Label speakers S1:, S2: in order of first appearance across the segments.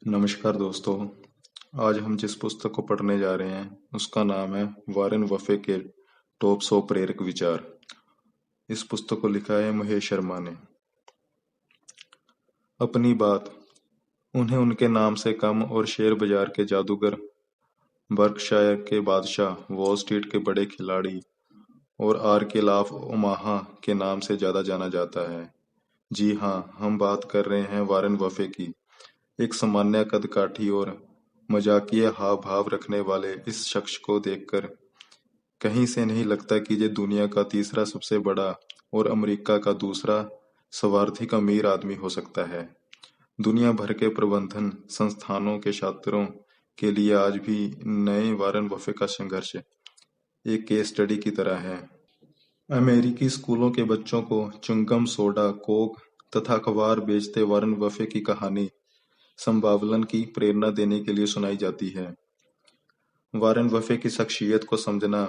S1: नमस्कार दोस्तों। आज हम जिस पुस्तक को पढ़ने जा रहे हैं उसका नाम है वारेन बफे के टॉप 100 प्रेरक विचार। इस पुस्तक को लिखा है महेश शर्मा ने। अपनी बात उन्हें उनके नाम से कम और शेयर बाजार के जादूगर, बर्कशायर के बादशाह, वॉल स्ट्रीट के बड़े खिलाड़ी और आर के लाफ ओमाहा के नाम से ज्यादा जाना जाता है। जी हाँ, हम बात कर रहे हैं वारेन बफे की। एक सामान्य कदकाठी और मजाकिया हाव भाव रखने वाले इस शख्स को देखकर कहीं से नहीं लगता कि ये दुनिया का तीसरा सबसे बड़ा और अमेरिका का दूसरा सर्वाधिक अमीर आदमी हो सकता है। दुनिया भर के प्रबंधन संस्थानों के छात्रों के लिए आज भी नए वारेन बफे का संघर्ष एक केस स्टडी की तरह है। अमेरिकी स्कूलों के बच्चों को च्युइंगम, सोडा, कोक तथा अखबार बेचते वारेन बफे की कहानी संभावलन की प्रेरणा देने के लिए सुनाई जाती है। वारेन बफे की शख्सियत को समझना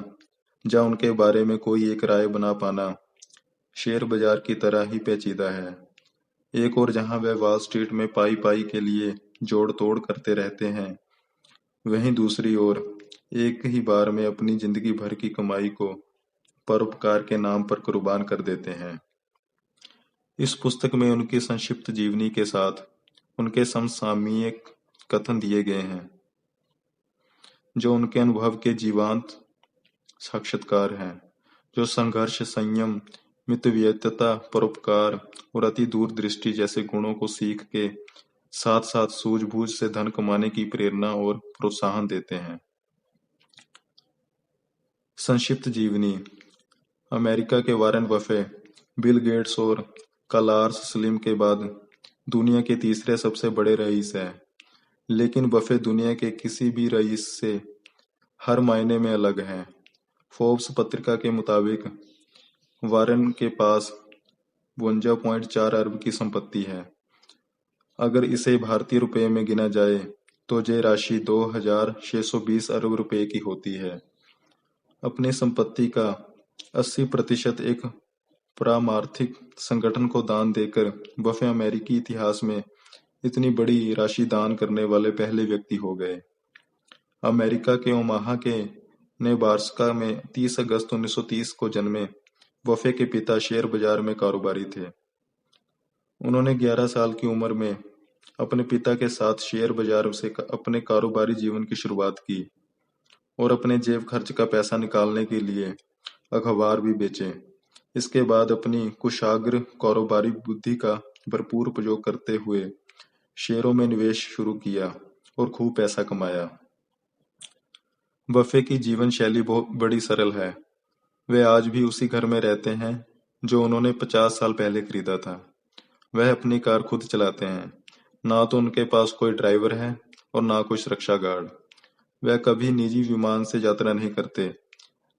S1: या उनके बारे में कोई एक राय बना पाना शेयर बाजार की तरह ही पेचीदा है। एक और जहां वह वॉल स्ट्रीट में पाई पाई के लिए जोड़ तोड़ करते रहते हैं, वहीं दूसरी ओर एक ही बार में अपनी जिंदगी भर की कमाई को परोपकार के नाम पर कुर्बान कर देते हैं। इस पुस्तक में उनकी संक्षिप्त जीवनी के साथ उनके समसामयिक कथन दिए गए हैं, जो उनके अनुभव के जीवंत साक्षात्कार हैं, जो संघर्ष, संयम, मितव्ययिता, परोपकार और अति दूरदृष्टि जैसे गुणों को सीख के साथ साथ सूझबूझ से धन कमाने की प्रेरणा और प्रोत्साहन देते हैं। संक्षिप्त जीवनी। अमेरिका के वारेन बफे बिल गेट्स और कार्लोस स्लिम के बाद दुनिया के तीसरे सबसे बड़े रईस हैं, लेकिन बफे दुनिया के किसी भी रईस से हर मायने में अलग हैं। फोर्ब्स पत्रिका के मुताबिक वारेन के पास 52.4 अरब की संपत्ति है। अगर इसे भारतीय रुपये में गिना जाए तो ये राशि 2,620 अरब रुपए की होती है। अपनी संपत्ति का 80% एक पारमार्थिक संगठन को दान देकर बफे अमेरिकी इतिहास में इतनी बड़ी राशि दान करने वाले पहले व्यक्ति हो गए। अमेरिका के ओमाहा के नेब्रास्का में 30 अगस्त 1930 को जन्मे बफे के पिता शेयर बाजार में कारोबारी थे। उन्होंने 11 साल की उम्र में अपने पिता के साथ शेयर बाजार से अपने कारोबारी जीवन की शुरुआत की और अपने जेब खर्च का पैसा निकालने के लिए अखबार भी बेचे। इसके बाद अपनी कुशाग्र कारोबारी बुद्धि का भरपूर उपयोग करते हुए शेयरों में निवेश शुरू किया और खूब पैसा कमाया। बफे की जीवन शैली बहुत बड़ी सरल है। वे आज भी उसी घर में रहते हैं जो उन्होंने 50 साल पहले खरीदा था। वह अपनी कार खुद चलाते हैं। ना तो उनके पास कोई ड्राइवर है और ना कोई सुरक्षा गार्ड। वह कभी निजी विमान से यात्रा नहीं करते,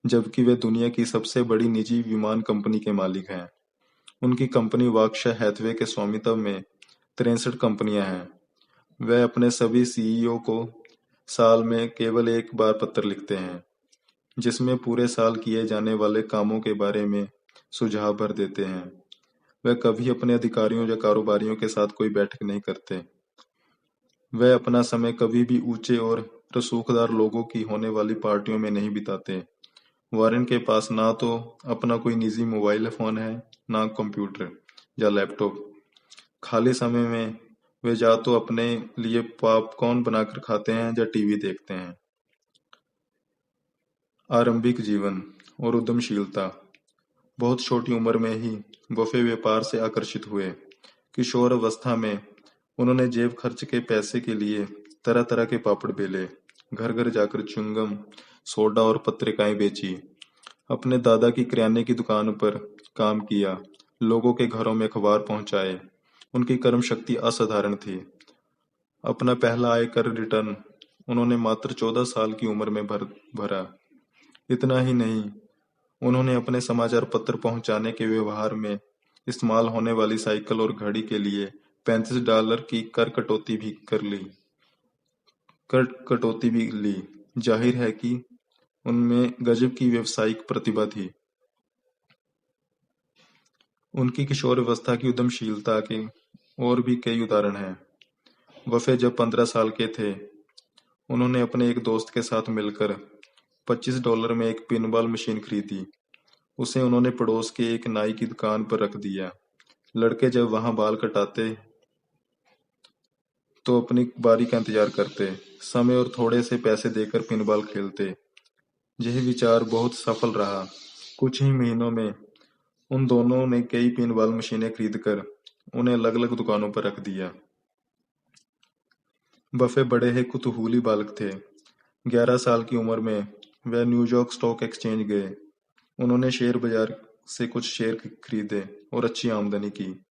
S1: जबकि वे दुनिया की सबसे बड़ी निजी विमान कंपनी के मालिक हैं। उनकी कंपनी बर्कशायर हैथवे के स्वामित्व में 63 कंपनियां हैं। वह अपने सभी सीईओ को साल में केवल एक बार पत्र लिखते हैं, जिसमें पूरे साल किए जाने वाले कामों के बारे में सुझाव भर देते हैं। वह कभी अपने अधिकारियों या कारोबारियों के साथ कोई बैठक नहीं करते। वह अपना समय कभी भी ऊंचे और रसूखदार लोगों की होने वाली पार्टियों में नहीं बिताते। वारेन के पास ना तो अपना कोई निजी मोबाइल फोन है, ना कंप्यूटर या लैपटॉप। खाली समय में वे या तो अपने लिए पॉपकॉर्न बनाकर खाते हैं या टीवी देखते हैं। आरंभिक जीवन और उद्यमशीलता। बहुत छोटी उम्र में ही बफे व्यापार से आकर्षित हुए। किशोर अवस्था में उन्होंने जेब खर्च के पैसे के लिए तरह तरह के पापड़ बेले, घर घर जाकर च्युइंगम, सोडा और पत्रिकाएं बेची, अपने दादा की किराने की दुकान पर काम किया, लोगों के घरों में अखबार पहुंचाए। उनकी कर्म शक्ति असाधारण थी। अपना पहला आयकर रिटर्न उन्होंने मात्र 14 साल की उम्र में भरा। इतना ही नहीं, उन्होंने अपने समाचार पत्र पहुंचाने के व्यवहार में इस्तेमाल होने वाली साइकिल और घड़ी के लिए $35 की कर कटौती भी ली। जाहिर है कि उनमें गजब की व्यावसायिक प्रतिभा थी। उनकी किशोरावस्था की उद्यमशीलता के और भी कई उदाहरण हैं। वफ़े जब 15 साल के थे, उन्होंने अपने एक दोस्त के साथ मिलकर $25 में एक पिनबॉल मशीन खरीदी। उसे उन्होंने पड़ोस के एक नाई की दुकान पर रख दिया। लड़के जब वहां बाल कटाते तो अपनी बारी का इंतजार करते, समय और थोड़े से पैसे देकर पिनबॉल खेलते। यह विचार बहुत सफल रहा। कुछ ही महीनों में उन दोनों ने कई पिनबॉल मशीनें खरीदकर उन्हें अलग-अलग दुकानों पर रख दिया। बफे बड़े ही कुतूहली बालक थे। 11 साल की उम्र में वह न्यूयॉर्क स्टॉक एक्सचेंज गए। उन्होंने शेयर बाजार से कुछ शेयर खरीदे और अच्छी आमदनी की।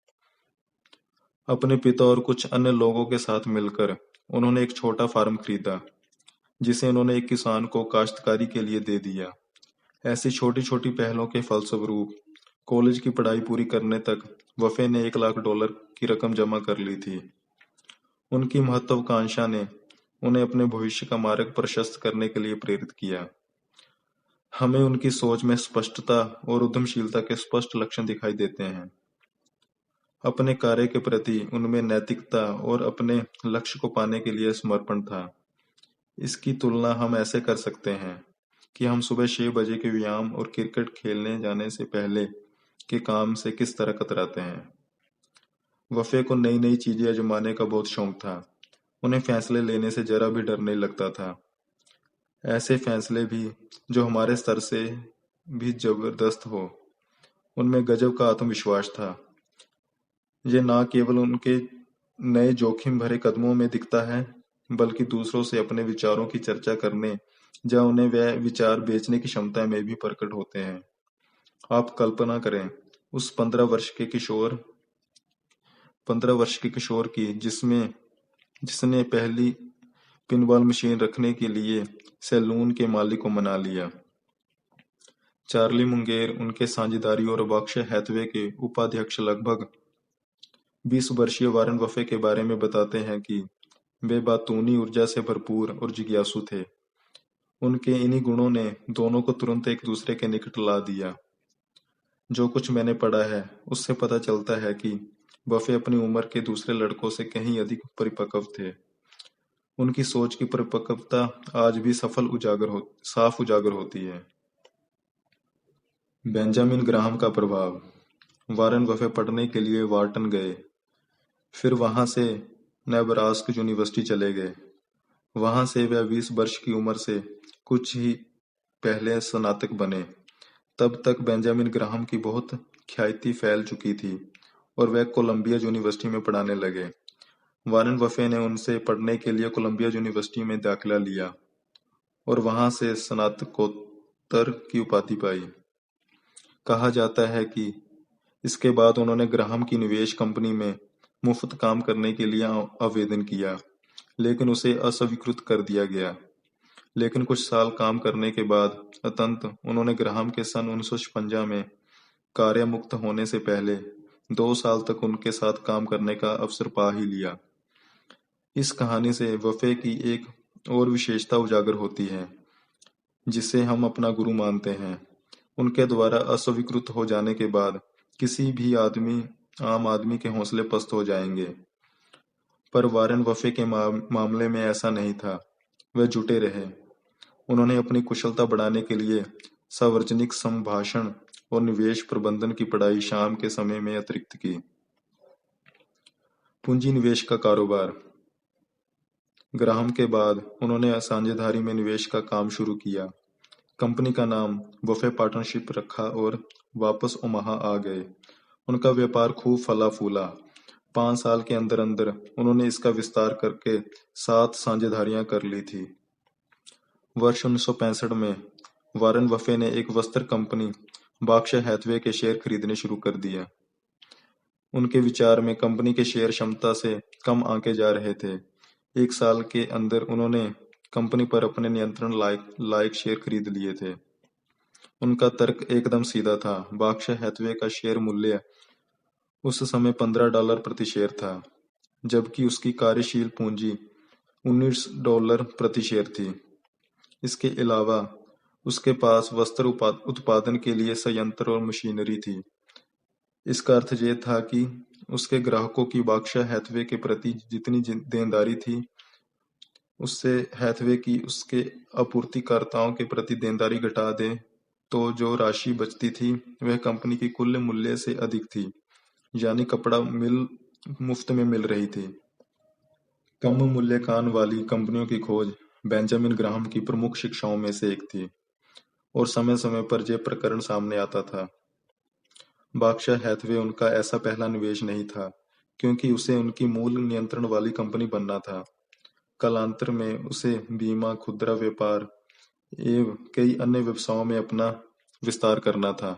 S1: अपने पिता और कुछ अन्य लोगों के साथ मिलकर उन्होंने एक छोटा फार्म खरीदा, जिसे उन्होंने एक किसान को काश्तकारी के लिए दे दिया। ऐसी छोटी-छोटी पहलों के फलस्वरूप कॉलेज की पढ़ाई पूरी करने तक वफ़े ने $1 लाख की रकम जमा कर ली थी। उनकी महत्वाकांक्षा ने उन्हें अपने भविष्य का मार्ग प्रशस्त करने के लिए प्रेरित किया। हमें उनकी सोच में स्पष्टता और उद्यमशीलता के स्पष्ट लक्षण दिखाई देते हैं। अपने कार्य के प्रति उनमें नैतिकता और अपने लक्ष्य को पाने के लिए समर्पण था। इसकी तुलना हम ऐसे कर सकते हैं कि हम सुबह 6 बजे के व्यायाम और क्रिकेट खेलने जाने से पहले के काम से किस तरह कतराते हैं। वफ़े को नई-नई चीजें आजमाने का बहुत शौक था। उन्हें फैसले लेने से जरा भी डर नहीं लगता था। ऐसे फैसले भी जो हमारे स्तर से भी जबरदस्त हो। उनमें गजब का आत्मविश्वास था। ये न केवल उनके नए जोखिम भरे कदमों में दिखता है, बल्कि दूसरों से अपने विचारों की चर्चा करने या उन्हें वह विचार बेचने की क्षमता में भी प्रकट होते हैं। आप कल्पना करें उस 15 वर्ष के किशोर की जिसने पहली पिनबॉल मशीन रखने के लिए सैलून के मालिक को मना लिया। चार्ली मुंगेर, उनके साझेदारी और बर्कशायर हैथवे के उपाध्यक्ष लगभग 20 वर्षीय वारेन बफे के बारे में बताते हैं कि वे बातूनी ऊर्जा से भरपूर और जिज्ञासु थे। उनके इन्हीं गुणों ने दोनों को तुरंत एक दूसरे के निकट ला दिया। जो कुछ मैंने पढ़ा है उससे पता चलता है कि बफे अपनी उम्र के दूसरे लड़कों से कहीं अधिक परिपक्व थे। उनकी सोच की परिपक्वता आज भी साफ उजागर होती है। बेंजामिन ग्राहम का प्रभाव। वारेन बफे पढ़ने के लिए वार्टन गए, फिर वहां से नेब्रास्का यूनिवर्सिटी चले गए। वहां से वह 20 वर्ष की उम्र से कुछ ही पहले स्नातक बने। तब तक बेंजामिन ग्राहम की बहुत ख्याति फैल चुकी थी और वह कोलंबिया यूनिवर्सिटी में पढ़ाने लगे। वारेन बफे ने उनसे पढ़ने के लिए कोलंबिया यूनिवर्सिटी में दाखिला लिया और वहां से स्नातकोत्तर की उपाधि पाई। कहा जाता है कि इसके बाद उन्होंने ग्राहम की निवेश कंपनी में मुफ्त काम करने के लिए आवेदन किया, लेकिन उसे अस्वीकृत कर दिया गया। लेकिन कुछ साल काम करने के बाद अंततः उन्होंने ग्राहम के सन 1956 में कार्य मुक्त होने से पहले 2 साल तक उनके साथ काम करने का अवसर पा ही लिया। इस कहानी से वफ़े की एक और विशेषता उजागर होती है, जिसे हम अपना गुरु मानते हैं। उनके द्वारा अस्वीकृत हो जाने के बाद किसी भी आम आदमी के हौसले पस्त हो जाएंगे, पर वारेन बफे के मामले में ऐसा नहीं था। वह जुटे रहे। उन्होंने अपनी कुशलता बढ़ाने के लिए सार्वजनिक संभाषण और निवेश प्रबंधन की पढ़ाई शाम के समय में अतिरिक्त की। पूंजी निवेश का कारोबार। ग्राहम के बाद उन्होंने साझेदारी में निवेश का काम शुरू किया। कंपनी का नाम बफे पार्टनरशिप रखा और वापस ओमाहा आ गए। उनका व्यापार खूब फला फूला। 5 साल के अंदर अंदर उन्होंने इसका विस्तार करके 7 साझेदारियां कर ली थी। वर्ष 1965 में वारेन बफे ने एक वस्त्र कंपनी बर्कशायर हैथवे के शेयर खरीदने शुरू कर दिया। उनके विचार में कंपनी के शेयर क्षमता से कम आंके जा रहे थे। 1 साल के अंदर उन्होंने कंपनी पर अपने नियंत्रण लायक शेयर खरीद लिए थे। उनका तर्क एकदम सीधा था। बर्कशायर हैथवे का शेयर मूल्य उस समय $15 प्रति शेयर था, जबकि उसकी कार्यशील पूंजी $19 प्रति शेयर थी। इसके अलावा उसके पास वस्त्र उत्पादन के लिए संयंत्र और मशीनरी थी। इसका अर्थ ये था कि उसके ग्राहकों की बर्कशायर हैथवे के प्रति जितनी देनदारी थी, उससे हैथवे की उसके आपूर्तिकर्ताओं के प्रति देनदारी घटा दें तो जो राशि बचती थी वह कंपनी की कुल मूल्य से अधिक थी, यानी कपड़ा मिल मुफ्त में मिल रही थी। कम मूल्यांकन वाली कंपनियों की खोज बेंजामिन ग्राहम की प्रमुख शिक्षाओं में से एक थी और समय समय पर यह प्रकरण सामने आता था। बर्कशायर हैथवे उनका ऐसा पहला निवेश नहीं था, क्योंकि उसे उनकी मूल नियंत्रण वाली कंपनी बनना था। कालांतर में उसे बीमा, खुदरा व्यापार एवं कई अन्य व्यवसायों में अपना विस्तार करना था।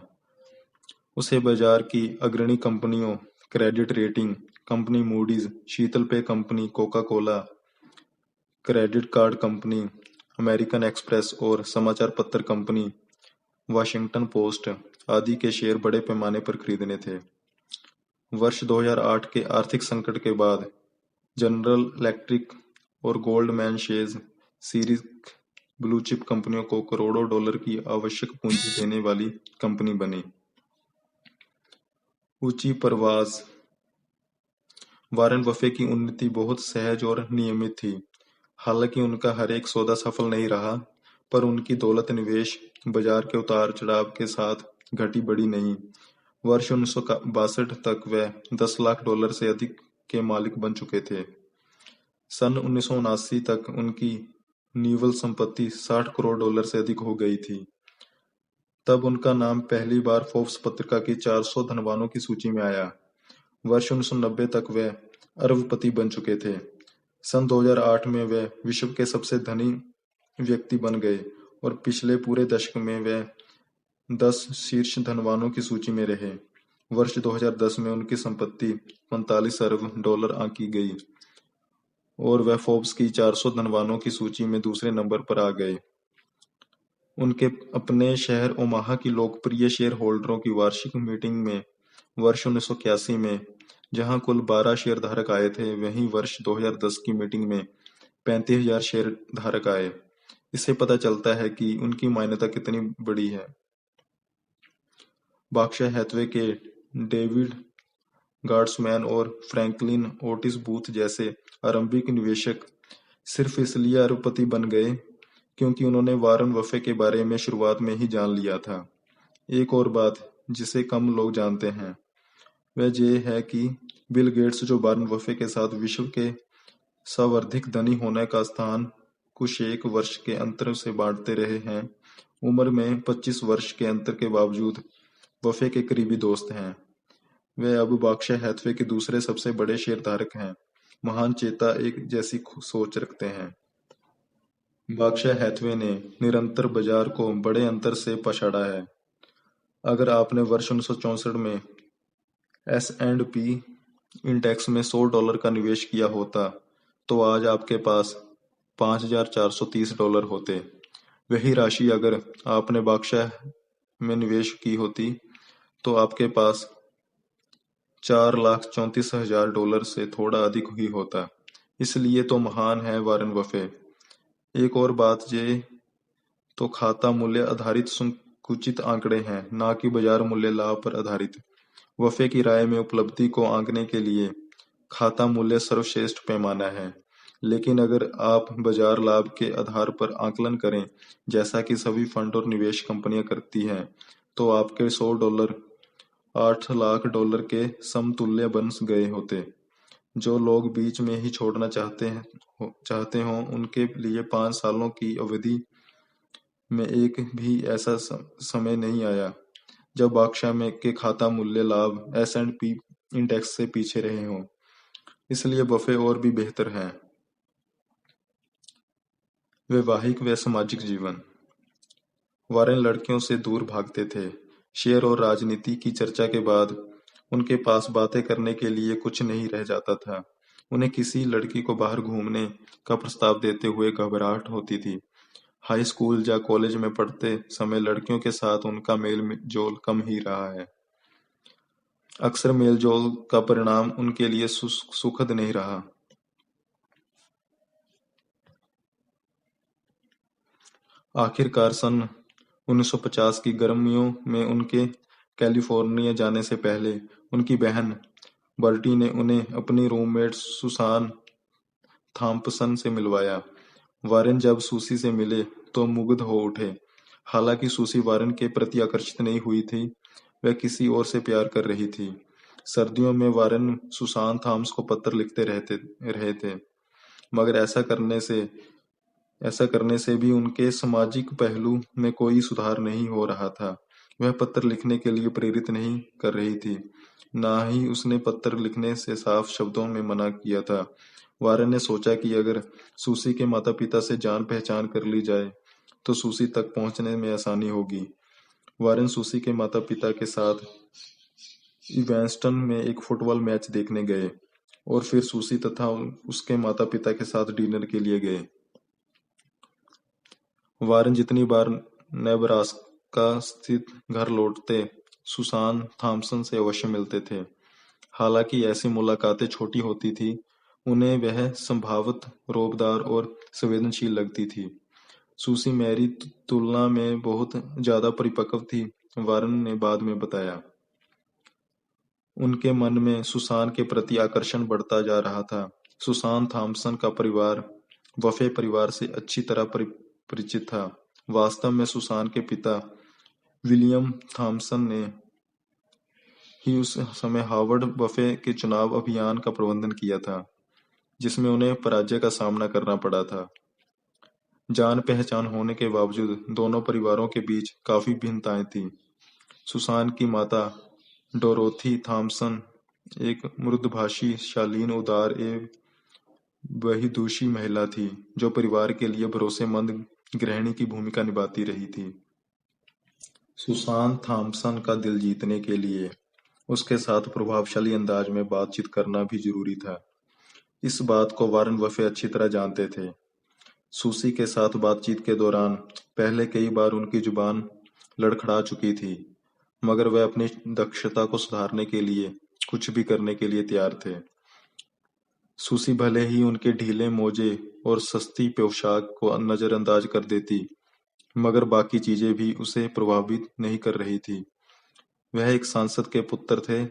S1: उसे बाजार की अग्रणी कंपनियों, क्रेडिट रेटिंग कंपनी मूडीज, शीतल पेय company Coca Cola, credit card company American express और समाचार पत्र कंपनी वाशिंगटन पोस्ट आदि के शेयर बड़े पैमाने पर खरीदने थे। वर्ष 2008 के आर्थिक संकट के बाद जनरल इलेक्ट्रिक और गोल्डमैन शेज सीरीज ब्लू चिप कंपनियों को करोड़ों डॉलर की आवश्यक पूंजी देने वाली कंपनी बनी। ऊंची परवाज। वॉरेन बफे की उन्नति बहुत सहज और नियमित थी। हालांकि उनका हर एक सौदा सफल नहीं रहा, पर उनकी दौलत निवेश बाजार के उतार चढ़ाव के साथ घटी बढ़ी नहीं। वर्ष 1962 तक वह $10 लाख से अधिक के मालिक बन चुके थे। सन 1979 तक उनकी निवल संपत्ति $60 करोड़ से अधिक हो गई थी। तब उनका नाम पहली बार फोर्ब्स पत्रिका की 400 धनवानों की सूची में आया। वर्ष 1990 तक वे अरबपति बन चुके थे। सन 2008 में वे विश्व के सबसे धनी व्यक्ति बन गए और पिछले पूरे दशक में वे 10 शीर्ष धनवानों की सूची में रहे। वर्ष 2010 में उनकी संपत्ति $45 अरब आंकी गई और वे फोर्ब्स की 400 धनवानों की सूची में दूसरे नंबर पर आ गए। उनके अपने शहर ओमाहा की लोकप्रिय शेयर होल्डरों की वार्षिक मीटिंग में वर्ष 1981 में जहां कुल 12 शेयर धारक आए थे, वहीं वर्ष 2010 की मीटिंग में 35,000 शेयर धारक आए। इससे पता चलता है कि उनकी मान्यता कितनी बड़ी है। बर्कशायर हैथवे के डेविड गार्ड्समैन और फ्रैंकलिन ओटिस बूथ जैसे आरंभिक निवेशक सिर्फ इसलिए अरबपति बन गए क्योंकि उन्होंने वॉरेन बफे के बारे में शुरुआत में ही जान लिया था। एक और बात जिसे कम लोग जानते हैं वह ये है कि बिल गेट्स, जो वॉरेन बफे के साथ विश्व के सर्वाधिक धनी होने का स्थान कुछ एक वर्ष के अंतर से बांटते रहे हैं, उम्र में 25 वर्ष के अंतर के बावजूद बफे के करीबी दोस्त हैं। वे अब बर्कशायर हैथवे के दूसरे सबसे बड़े शेयरधारक हैं। महान चेता एक जैसी सोच रखते हैं। बर्कशायर हैथवे ने निरंतर बाजार को बड़े अंतर से पछाड़ा है। अगर आपने वर्ष 1964 में S&P इंडेक्स में $100 का निवेश किया होता तो आज आपके पास $5,430 होते। वही राशि अगर आपने बर्कशायर में निवेश की होती तो आपके पास $4,34,000 से थोड़ा अधिक ही होता। इसलिए तो महान है वॉरेन बफे। एक और बात, ये तो खाता मूल्य आधारित संकुचित आंकड़े हैं, ना कि बाजार मूल्य लाभ पर आधारित। बफे की राय में उपलब्धि को आंकने के लिए खाता मूल्य सर्वश्रेष्ठ पैमाना है, लेकिन अगर आप बाजार लाभ के आधार पर आकलन करें, जैसा कि सभी फंड और निवेश कंपनियां करती हैं, तो आपके $100 $8 लाख के समतुल्य बन गए होते। जो लोग बीच में ही छोड़ना चाहते हों, उनके लिए 5 सालों की अवधि में एक भी ऐसा समय नहीं आया जब बर्कशायर में के खाता मूल्य लाभ S&P इंडेक्स से पीछे रहे हों। इसलिए बफे और भी बेहतर हैं। वैवाहिक व सामाजिक जीवन। वॉरेन लड़कियों से दूर भागते थे। शेयर और राजनीति की चर्चा के बाद उनके पास बातें करने के लिए कुछ नहीं रह जाता था। उन्हें किसी लड़की को बाहर घूमने का प्रस्ताव देते हुए घबराहट होती थी। हाई स्कूल या कॉलेज में पढ़ते समय लड़कियों के साथ उनका मेल जोल कम ही रहा है। अक्सर मेल जोल का परिणाम उनके लिए सुखद नहीं रहा। आखिरकार सन 1950 की गर्मियों में उनके कैलिफोर्निया जाने से पहले उनकी बहन बर्टी ने उन्हें अपनी रूममेट सुसान थॉम्पसन से मिलवाया। वारेन जब सूसी से मिले तो मुग्ध हो उठे। हालांकि सूसी वारेन के प्रति आकर्षित नहीं हुई थी, वह किसी और से प्यार कर रही थी। सर्दियों में वारेन सुसान थॉम्स को पत्र लिखते रहे थे, मगर ऐसा करने से भी उनके सामाजिक पहलू में कोई सुधार नहीं हो रहा था। वह पत्र लिखने के लिए प्रेरित नहीं कर रही थी, ना ही उसने पत्र लिखने से साफ शब्दों में मना किया था। वारेन ने सोचा कि अगर सूसी के माता-पिता से जान पहचान कर ली जाए, तो सूसी तक पहुंचने में आसानी होगी। वारेन सूसी के माता-पिता के साथ इवैंस्टन में एक फुटबॉल मैच देखने गए और फिर सूसी तथा उसके माता-पिता के साथ डिनर के लिए गए। वारेन जितनी बार नेब्रास्का स्थित घर लौटते, सुसान थॉम्पसन से अवश्य मिलते थे। हालांकि ऐसी मुलाकातें छोटी होती थी, उन्हें वह संभवतः रौबदार और संवेदनशील लगती थी। सूसी मेरी तुलना में बहुत ज्यादा परिपक्व थी, वारेन ने बाद में बताया। उनके मन में सुसान के प्रति आकर्षण बढ़ता जा रहा था। सुसान थॉम्पसन का परिवार बफे परिवार से अच्छी तरह परिचित था। वास्तव में सुसान के पिता विलियम थॉम्पसन ने ही उस समय हार्वर्ड बफे के चुनाव अभियान का प्रबंधन किया था, जिसमें उन्हें पराजय का सामना करना पड़ा था। जान पहचान होने के बावजूद दोनों परिवारों के बीच काफी भिन्नताएं थीं। सुसान की माता डोरोथी थॉम्पसन एक मृदुभाषी, शालीन, उदार एवं बहिदूषी महिला थी, जो परिवार के लिए भरोसेमंद गृहिणी की भूमिका निभाती रही थी। सुसान थॉम्पसन का दिल जीतने के लिए उसके साथ प्रभावशाली अंदाज में बातचीत करना भी जरूरी था। इस बात को वारेन बफे अच्छी तरह जानते थे। सूसी के साथ बातचीत के दौरान पहले कई बार उनकी जुबान लड़खड़ा चुकी थी, मगर वह अपनी दक्षता को सुधारने के लिए कुछ भी करने के लिए तैयार थे। सूसी भले ही उनके ढीले मोजे और सस्ती पोशाक को नजरअंदाज कर देती, मगर बाकी चीजें भी उसे प्रभावित नहीं कर रही थी। वह एक सांसद के पुत्र थे,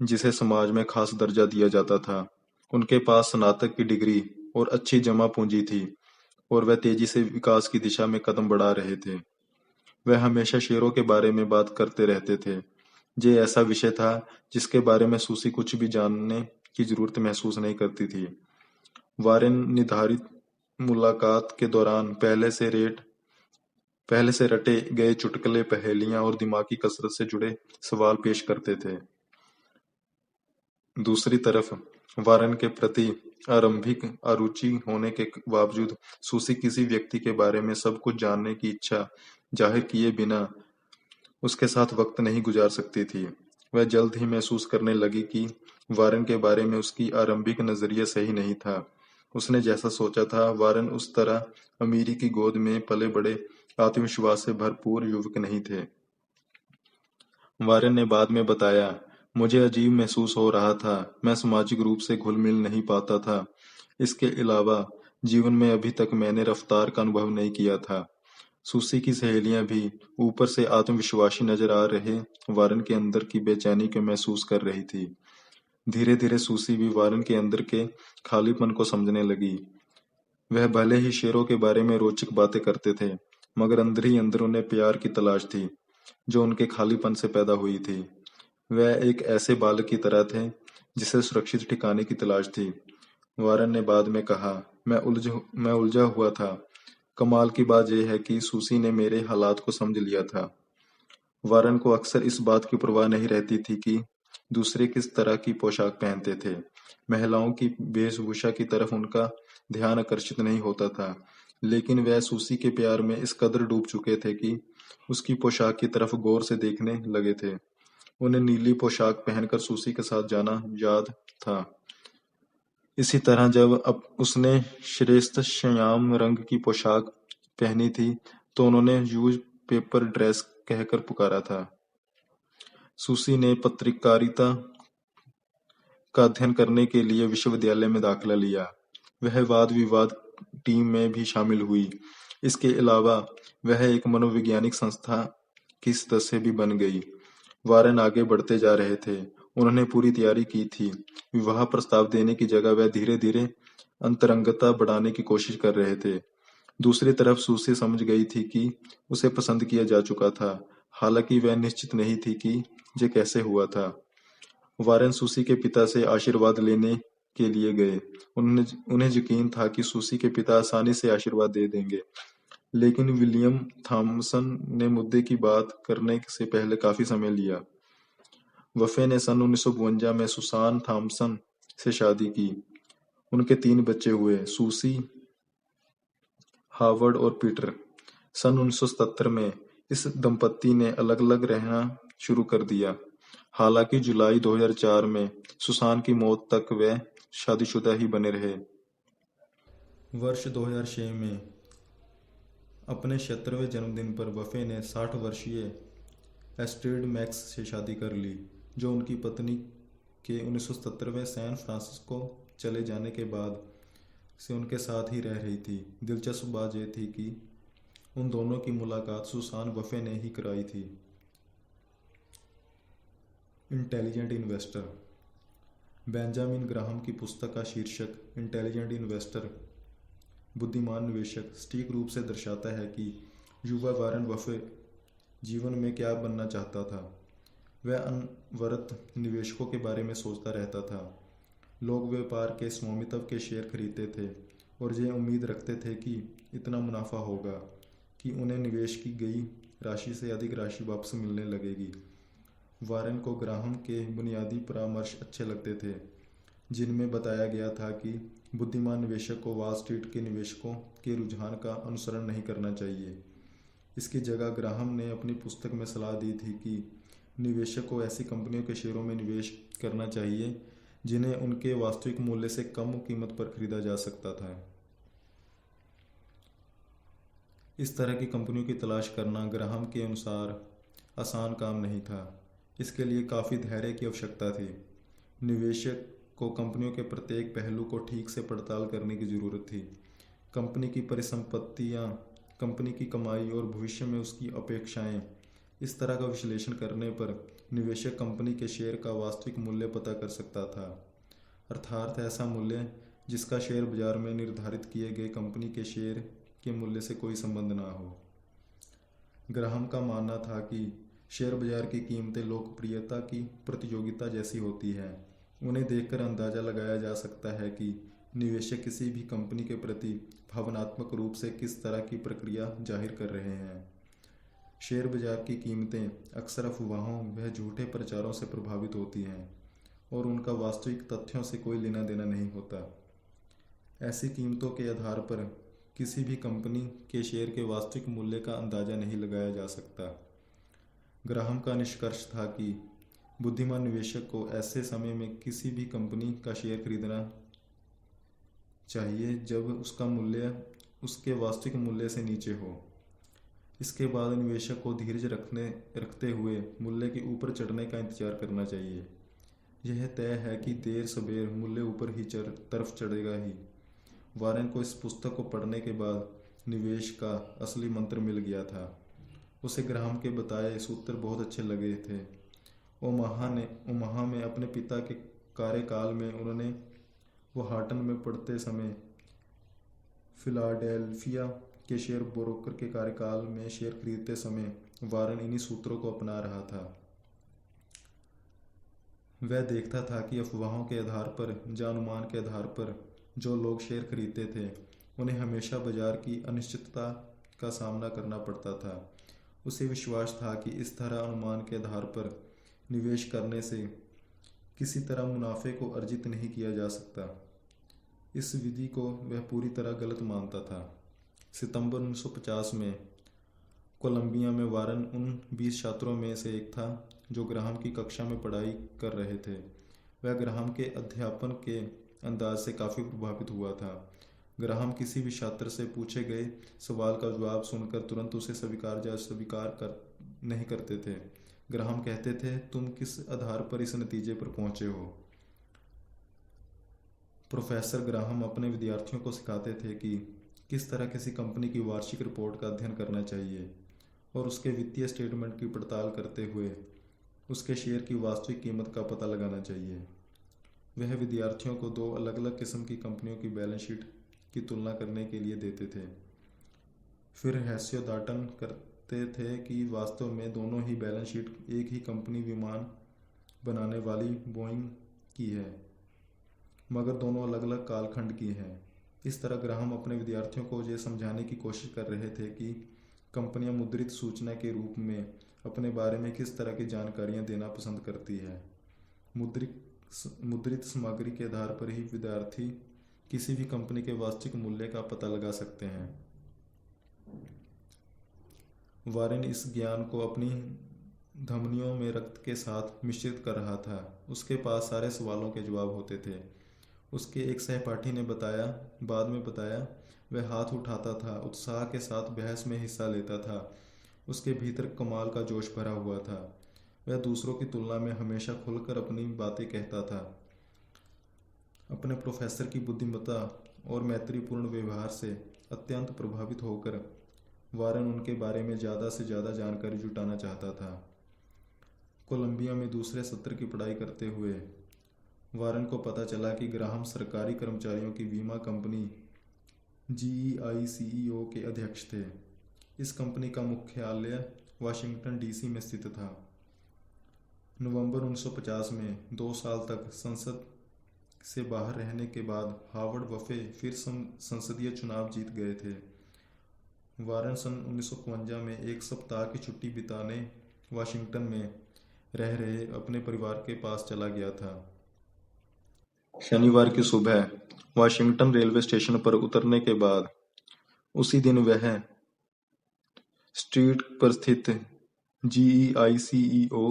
S1: जिसे समाज में खास दर्जा दिया जाता था। उनके पास स्नातक की डिग्री और अच्छी जमा पूंजी थी, और वह तेजी से विकास की दिशा में कदम बढ़ा रहे थे। वह हमेशा शेरों के बारे में बात करते रहते थे। ये ऐसा विषय था जिसके बारे में सूसी कुछ भी जानने की जरूरत महसूस नहीं करती थी। वारेन निर्धारित मुलाकात के दौरान पहले से रटे गए चुटकुले, पहेलियां और दिमागी कसरत से जुड़े सवाल पेश करते थे। दूसरी तरफ वारेन के प्रति आरंभिक अरुचि होने के बावजूद सूसी किसी व्यक्ति के बारे में सब कुछ जानने की इच्छा जाहिर किए बिना उसके साथ वक्त नहीं गुजार सकती थी। वह जल्द ही महसूस करने लगी कि वारेन के बारे में उसकी आरंभिक नजरिया सही नहीं था। उसने जैसा सोचा था, वारेन उस तरह अमीरी की गोद में पले बड़े आत्मविश्वास से भरपूर युवक नहीं थे। वारेन ने बाद में बताया, मुझे अजीब महसूस हो रहा था। मैं सामाजिक रूप से घुल मिल नहीं पाता था। इसके अलावा जीवन में अभी तक मैंने रफ्तार का अनुभव नहीं किया था। सूसी की सहेलियां भी ऊपर से आत्मविश्वासी नजर आ रहे वारेन के अंदर की बेचैनी को महसूस कर रही थी। धीरे धीरे सूसी भी वारेन के अंदर के खालीपन को समझने लगी। वह भले ही शेरों के बारे में रोचक बातें करते थे, मगर अंदर ही अंदर उन्हें प्यार की तलाश थी, जो उनके खालीपन से पैदा हुई थी। वह एक ऐसे बालक की तरह थे जिसे सुरक्षित ठिकाने की तलाश थी। वारेन ने बाद में कहा, मैं उलझा हुआ था। कमाल की बात यह है कि सूसी ने मेरे हालात को समझ लिया था। वारेन को अक्सर इस बात की परवाह नहीं रहती थी कि दूसरे किस तरह की पोशाक पहनते थे। महिलाओं की वेशभूषा की तरफ उनका ध्यान आकर्षित नहीं होता था, लेकिन वह सूसी के प्यार में इस कदर डूब चुके थे कि उसकी पोशाक की तरफ गौर से देखने लगे थे। उन्हें नीली पोशाक पहनकर सूसी के साथ जाना याद था। इसी तरह जब अब उसने श्रेष्ठ श्याम रंग की पोशाक पहनी थी, तो उन्होंने यूज पेपर ड्रेस कहकर पुकारा था। सूसी ने पत्रकारिता का अध्ययन करने के लिए विश्वविद्यालय में दाखिला लिया। वह वाद विवाद टीम में भी शामिल हुई। इसके अलावा वह एक मनोवैज्ञानिक संस्था की सदस्य भी बन गई। वारेन आगे बढ़ते जा रहे थे। उन्होंने पूरी तैयारी की थी। विवाह प्रस्ताव देने की जगह वह धीरे-धीरे अंतरंगता बढ़ाने की कोशिश कर रहे थे। दूसरी तरफ सूसी समझ गई थी कि उसे पसंद किया जा चुका था, हालांकि वह निश्चित नहीं थी कि ये कैसे हुआ था। वारेन सूसी के पिता से आशीर्वाद लेने के लिए गए। उन्हें यकीन था कि सूसी के पिता आसानी से आशीर्वाद दे देंगे, लेकिन विलियम थॉमसन ने मुद्दे की बात करने से पहले काफी समय लिया। वफ़े ने सन 1952 में सुसान थॉमसन से शादी की। उनके 3 बच्चे हुए, सूसी, हावर्ड और पीटर। सन 1977 में इस दंपति ने अलग-अलग रहना शुरू कर दिया। हालांकि जुलाई 2004 में सुसान की मौत तक वे शादीशुदा ही बने रहे। वर्ष 2006 में अपने 76वें जन्मदिन पर वफ़े ने 60 वर्षीय एस्ट्रिड मैक्स से शादी कर ली, जो उनकी पत्नी के 1977वें सैन फ्रांसिस्को चले जाने के बाद से उनके साथ ही रह रही थी। दिलचस्प बात यह थी कि उन दोनों की मुलाकात सुसान वफ़े ने ही कराई थी। Intelligent investor. बेंजामिन ग्राहम की पुस्तक का शीर्षक इंटेलिजेंट इन्वेस्टर, बुद्धिमान निवेशक, सटीक रूप से दर्शाता है कि युवा वारेन बफे जीवन में क्या बनना चाहता था। वह अनवरत निवेशकों के बारे में सोचता रहता था। लोग व्यापार के स्वामित्व के शेयर खरीदते थे और ये उम्मीद रखते थे कि इतना मुनाफा होगा कि उन्हें निवेश की गई राशि से अधिक राशि वापस मिलने लगेगी। वारेन को ग्राहम के बुनियादी परामर्श अच्छे लगते थे, जिनमें बताया गया था कि बुद्धिमान निवेशक को वॉल स्ट्रीट के निवेशकों के रुझान का अनुसरण नहीं करना चाहिए। इसकी जगह ग्राहम ने अपनी पुस्तक में सलाह दी थी कि निवेशक को ऐसी कंपनियों के शेयरों में निवेश करना चाहिए जिन्हें उनके वास्तविक मूल्य से कम कीमत पर खरीदा जा सकता था। इस तरह की कंपनियों की तलाश करना ग्राहम के अनुसार आसान काम नहीं था। इसके लिए काफ़ी धैर्य की आवश्यकता थी। निवेशक को कंपनियों के प्रत्येक पहलू को ठीक से पड़ताल करने की ज़रूरत थी। कंपनी की परिसंपत्तियाँ, कंपनी की कमाई और भविष्य में उसकी अपेक्षाएं। इस तरह का विश्लेषण करने पर निवेशक कंपनी के शेयर का वास्तविक मूल्य पता कर सकता था, अर्थात ऐसा मूल्य जिसका शेयर बाजार में निर्धारित किए गए कंपनी के शेयर के मूल्य से कोई संबंध ना हो। ग्राहम का मानना था कि शेयर बाजार की कीमतें लोकप्रियता की प्रतियोगिता जैसी होती हैं। उन्हें देखकर अंदाज़ा लगाया जा सकता है कि निवेशक किसी भी कंपनी के प्रति भावनात्मक रूप से किस तरह की प्रक्रिया जाहिर कर रहे हैं। शेयर बाजार की कीमतें अक्सर अफवाहों व झूठे प्रचारों से प्रभावित होती हैं और उनका वास्तविक तथ्यों से कोई लेना देना नहीं होता। ऐसी कीमतों के आधार पर किसी भी कंपनी के शेयर के वास्तविक मूल्य का अंदाज़ा नहीं लगाया जा सकता। ग्राहम का निष्कर्ष था कि बुद्धिमान निवेशक को ऐसे समय में किसी भी कंपनी का शेयर खरीदना चाहिए जब उसका मूल्य उसके वास्तविक मूल्य से नीचे हो। इसके बाद निवेशक को धीरज रखते हुए मूल्य के ऊपर चढ़ने का इंतजार करना चाहिए। यह तय है कि देर सबेर मूल्य ऊपर ही तरफ चढ़ेगा ही। वारेन को इस पुस्तक को पढ़ने के बाद निवेश का असली मंत्र मिल गया था। उसे ग्राहम के बताए सूत्र बहुत अच्छे लगे थे। ओमाहा में अपने पिता के कार्यकाल में उन्होंने वॉहाटन में पढ़ते समय फिलाडेल्फिया के शेयर ब्रोकर के कार्यकाल में शेयर खरीदते समय वारेन इन्हीं सूत्रों को अपना रहा था। वह देखता था कि अफवाहों के आधार पर या अनुमान के आधार पर जो लोग शेयर खरीदते थे उन्हें हमेशा बाजार की अनिश्चितता का सामना करना पड़ता था। उसे विश्वास था कि इस तरह अनुमान के आधार पर निवेश करने से किसी तरह मुनाफे को अर्जित नहीं किया जा सकता। इस विधि को वह पूरी तरह गलत मानता था। सितंबर 1950 में कोलंबिया में वारेन उन 20 छात्रों में से एक था जो ग्राहम की कक्षा में पढ़ाई कर रहे थे। वह ग्राहम के अध्यापन के अंदाज से काफ़ी प्रभावित हुआ था। ग्राहम किसी भी छात्र से पूछे गए सवाल का जवाब सुनकर तुरंत उसे स्वीकार नहीं करते थे। ग्राहम कहते थे, तुम किस आधार पर इस नतीजे पर पहुंचे हो? प्रोफेसर ग्राहम अपने विद्यार्थियों को सिखाते थे कि किस तरह किसी कंपनी की वार्षिक रिपोर्ट का अध्ययन करना चाहिए और उसके वित्तीय स्टेटमेंट की पड़ताल करते हुए उसके शेयर की वास्तविक कीमत का पता लगाना चाहिए। वह विद्यार्थियों को दो अलग अलग किस्म की कंपनियों की बैलेंस शीट की तुलना करने के लिए देते थे, फिर हैस्योद्धाटन करते थे कि वास्तव में दोनों ही बैलेंस शीट एक ही कंपनी विमान बनाने वाली बोइंग की है, मगर दोनों अलग अलग कालखंड की हैं। इस तरह ग्राहम अपने विद्यार्थियों को ये समझाने की कोशिश कर रहे थे कि कंपनियां मुद्रित सूचना के रूप में अपने बारे में किस तरह की जानकारियां देना पसंद करती है। मुद्रित मुद्रित सामग्री के आधार पर ही विद्यार्थी किसी भी कंपनी के वास्तविक मूल्य का पता लगा सकते हैं। वारेन इस ज्ञान को अपनी धमनियों में रक्त के साथ मिश्रित कर रहा था। उसके पास सारे सवालों के जवाब होते थे। उसके एक सहपाठी ने बाद में बताया, वह हाथ उठाता था, उत्साह के साथ बहस में हिस्सा लेता था। उसके भीतर कमाल का जोश भरा हुआ था। वह दूसरों की तुलना में हमेशा खुलकर अपनी बातें कहता था। अपने प्रोफेसर की बुद्धिमत्ता और मैत्रीपूर्ण व्यवहार से अत्यंत प्रभावित होकर वारन उनके बारे में ज़्यादा से ज़्यादा जानकारी जुटाना चाहता था। कोलंबिया में दूसरे सत्र की पढ़ाई करते हुए वारन को पता चला कि ग्राहम सरकारी कर्मचारियों की बीमा कंपनी GEICO के अध्यक्ष थे। इस कंपनी का मुख्यालय वाशिंगटन DC में स्थित था। नवंबर 1950 में 2 साल तक संसद से बाहर रहने के बाद हावर्ड बफे फिर संसदीय चुनाव जीत गए थे। वारन सन 1952 में एक सप्ताह की छुट्टी बिताने वाशिंगटन में रह रहे अपने परिवार के पास चला गया था। शनिवार की सुबह वाशिंगटन रेलवे स्टेशन पर उतरने के बाद उसी दिन वह स्ट्रीट पर स्थित GEICO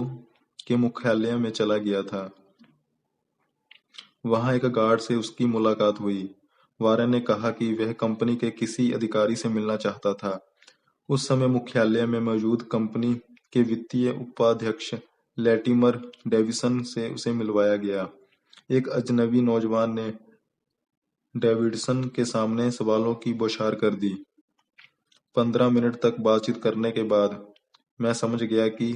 S1: के मुख्यालय में चला गया था। वहां एक गार्ड से उसकी मुलाकात हुई। वारन ने कहा कि वह कंपनी के किसी अधिकारी से मिलना चाहता था। उस समय मुख्यालय में मौजूद कंपनी के वित्तीय उपाध्यक्ष लैटिमर डेविसन से उसे मिलवाया गया। एक अजनबी नौजवान ने डेविडसन के सामने सवालों की बौछार कर दी। 15 मिनट तक बातचीत करने के बाद मैं समझ गया कि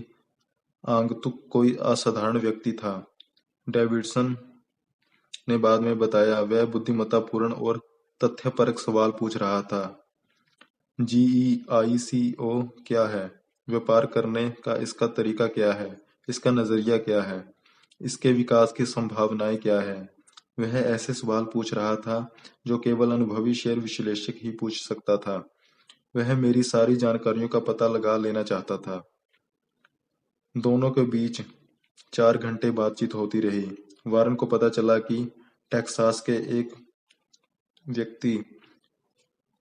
S1: आगंतुक कोई असाधारण व्यक्ति था, डेविडसन ने बाद में बताया। वह बुद्धिमत्तापूर्ण और तथ्यपरक सवाल पूछ रहा था। GEICO क्या है? व्यापार करने का इसका तरीका क्या है? इसका नजरिया क्या है? इसके विकास की संभावनाएं क्या है? वह ऐसे सवाल पूछ रहा था जो केवल अनुभवी शेयर विश्लेषक ही पूछ सकता था। वह मेरी सारी जानकारियों का पता लगा लेना चाहता था। दोनों के बीच 4 घंटे बातचीत होती रही। वारन को पता चला कि टेक्सास के एक व्यक्ति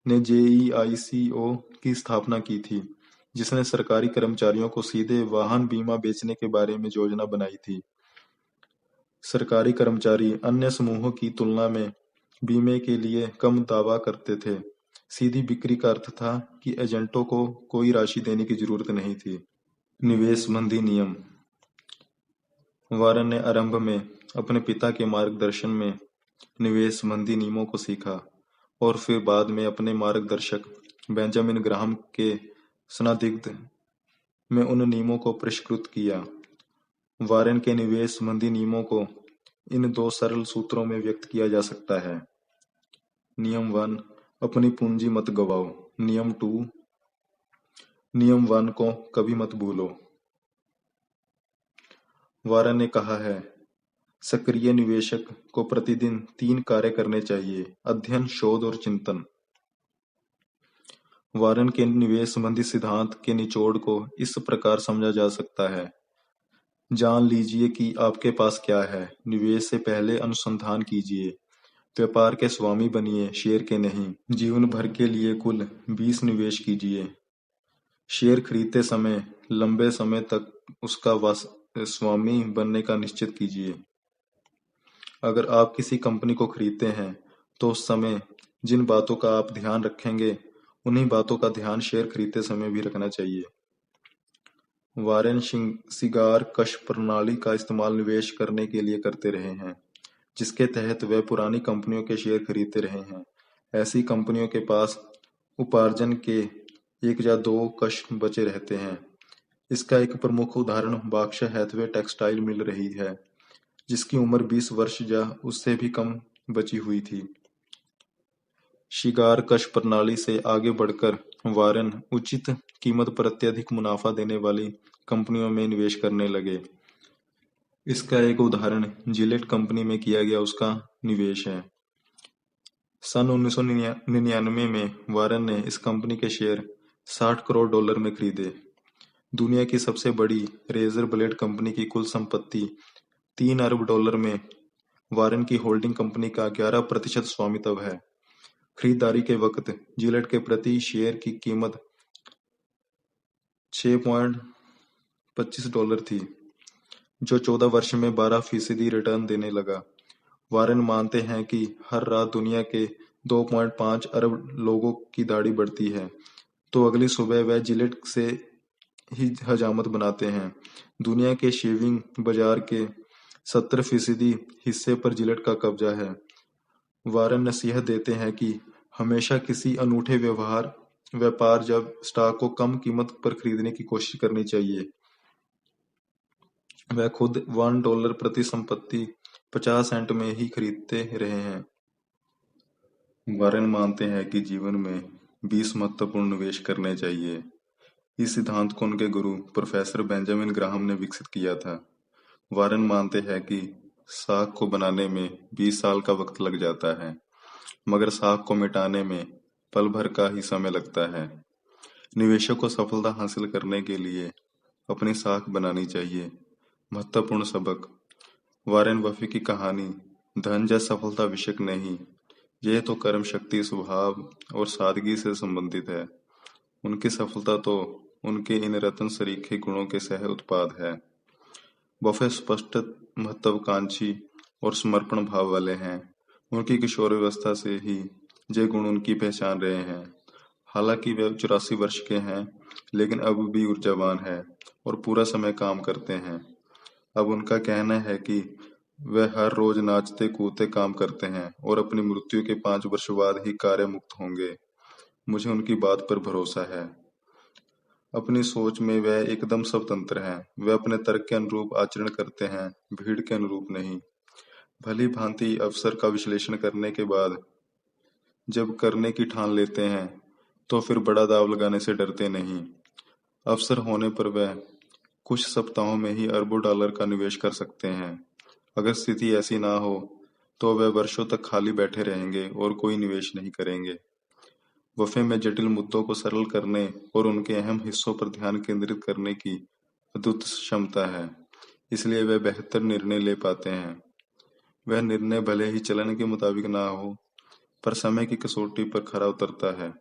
S1: ने GEICO की स्थापना की थी, जिसने सरकारी कर्मचारियों को सीधे वाहन बीमा बेचने के बारे में योजना बनाई थी। सरकारी कर्मचारी अन्य समूहों की तुलना में बीमे के लिए कम दावा करते थे। सीधी बिक्री का अर्थ था कि एजेंटों को कोई राशि देने की जरूरत नहीं थी। निवेश संबंधी नियम। वारन ने आरंभ में अपने पिता के मार्गदर्शन में निवेश संबंधी नियमों को सीखा और फिर बाद में अपने मार्गदर्शक बेंजामिन ग्राहम के स्नातक में उन नियमों को परिष्कृत किया। वारेन के निवेश संबंधी नियमों को इन 2 सरल सूत्रों में व्यक्त किया जा सकता है। नियम 1, अपनी पूंजी मत गवाओ। नियम 2, नियम 1 को कभी मत भूलो। वारेन ने कहा है, सक्रिय निवेशक को प्रतिदिन 3 कार्य करने चाहिए: अध्ययन, शोध और चिंतन। वारेन के निवेश संबंधी सिद्धांत के निचोड़ को इस प्रकार समझा जा सकता है। जान लीजिए कि आपके पास क्या है। निवेश से पहले अनुसंधान कीजिए। व्यापार के स्वामी बनिए, शेयर के नहीं। जीवन भर के लिए कुल 20 निवेश कीजिए। शेयर खरीदते समय लंबे समय तक उसका स्वामी बनने का निश्चित कीजिए। अगर आप किसी कंपनी को खरीदते हैं तो उस समय जिन बातों का आप ध्यान रखेंगे, उन्हीं बातों का ध्यान शेयर खरीदते समय भी रखना चाहिए। वारेन शिगार कश प्रणाली का इस्तेमाल निवेश करने के लिए करते रहे हैं, जिसके तहत वे पुरानी कंपनियों के शेयर खरीदते रहे हैं। ऐसी कंपनियों के पास उपार्जन के 1 या 2 कश बचे रहते हैं। इसका एक प्रमुख उदाहरण बर्कशायर हैथवे टेक्सटाइल मिल रही है, जिसकी उम्र 20 वर्ष या उससे भी कम बची हुई थी। शिकार कश प्रणाली से आगे बढ़कर वारेन उचित कीमत पर अत्यधिक मुनाफा देने वाली कंपनियों में निवेश करने लगे। इसका एक उदाहरण जिलेट कंपनी में किया गया उसका निवेश है। सन 1999 में वारेन ने इस कंपनी के शेयर $60 करोड़ में खरीदे। दुनिया की सबसे बड़ी रेजर ब्लेड कंपनी की कुल संपत्ति $3 अरब में वारेन की होल्डिंग कंपनी का 11% स्वामित्व है। खरीदारी के वक्त जिलेट के प्रति शेयर की कीमत $6.25 थी, जो 14 वर्ष में 12% रिटर्न देने लगा। वारेन मानते हैं कि हर रात दुनिया के 2.5 अरब लोगों की दाढ़ी बढ़ती है, तो अगली सुबह वह जिलेट से ही हजामत बनाते हैं। दुनिया के शेविंग बाजार के 70% हिस्से पर जिलेट का कब्जा है। वारेन नसीहत देते हैं कि हमेशा किसी अनूठे व्यापार जब स्टॉक को कम कीमत पर खरीदने की कोशिश करनी चाहिए। वह खुद $1 प्रति संपत्ति 50 सेंट में ही खरीदते रहे हैं। वारेन मानते हैं कि जीवन में 20 महत्वपूर्ण निवेश करने चाहिए। इस सिद्धांत को उनके गुरु प्रोफेसर बेंजामिन ग्राहम ने विकसित किया था। वारेन मानते हैं कि साख को बनाने में 20 साल का वक्त लग जाता है, मगर साख को मिटाने में पल भर का ही समय लगता है। निवेशक को सफलता हासिल करने के लिए अपनी साख बनानी चाहिए। महत्वपूर्ण सबक: वारेन बफे की कहानी धन या सफलता विषयक नहीं, यह तो कर्म शक्ति, स्वभाव और सादगी से संबंधित है। उनकी सफलता तो उनके इन रत्न सरीखे गुणों के सह उत्पाद है। बफे स्पष्ट, महत्वाकांक्षी और समर्पण भाव वाले हैं। उनकी किशोरावस्था से ही ये गुण उनकी पहचान रहे हैं। हालांकि वे 84 वर्ष के हैं, लेकिन अब भी ऊर्जावान है और पूरा समय काम करते हैं। अब उनका कहना है कि वह हर रोज नाचते कूदते काम करते हैं और अपनी मृत्यु के 5 वर्ष बाद ही कार्य मुक्त होंगे। मुझे उनकी बात पर भरोसा है। अपनी सोच में वह एकदम स्वतंत्र हैं। वे अपने तर्क के अनुरूप आचरण करते हैं, भीड़ के अनुरूप नहीं। भली भांति अवसर का विश्लेषण करने के बाद जब करने की ठान लेते हैं, तो फिर बड़ा दांव लगाने से डरते नहीं। अवसर होने पर वह कुछ सप्ताहों में ही अरबों डॉलर का निवेश कर सकते हैं। अगर स्थिति ऐसी ना हो, तो वह वर्षों तक खाली बैठे रहेंगे और कोई निवेश नहीं करेंगे। वफ़े में जटिल मुद्दों को सरल करने और उनके अहम हिस्सों पर ध्यान केंद्रित करने की अद्भुत क्षमता है, इसलिए वे बेहतर निर्णय ले पाते हैं। वह निर्णय भले ही चलन के मुताबिक ना हो, पर समय की कसौटी पर खरा उतरता है।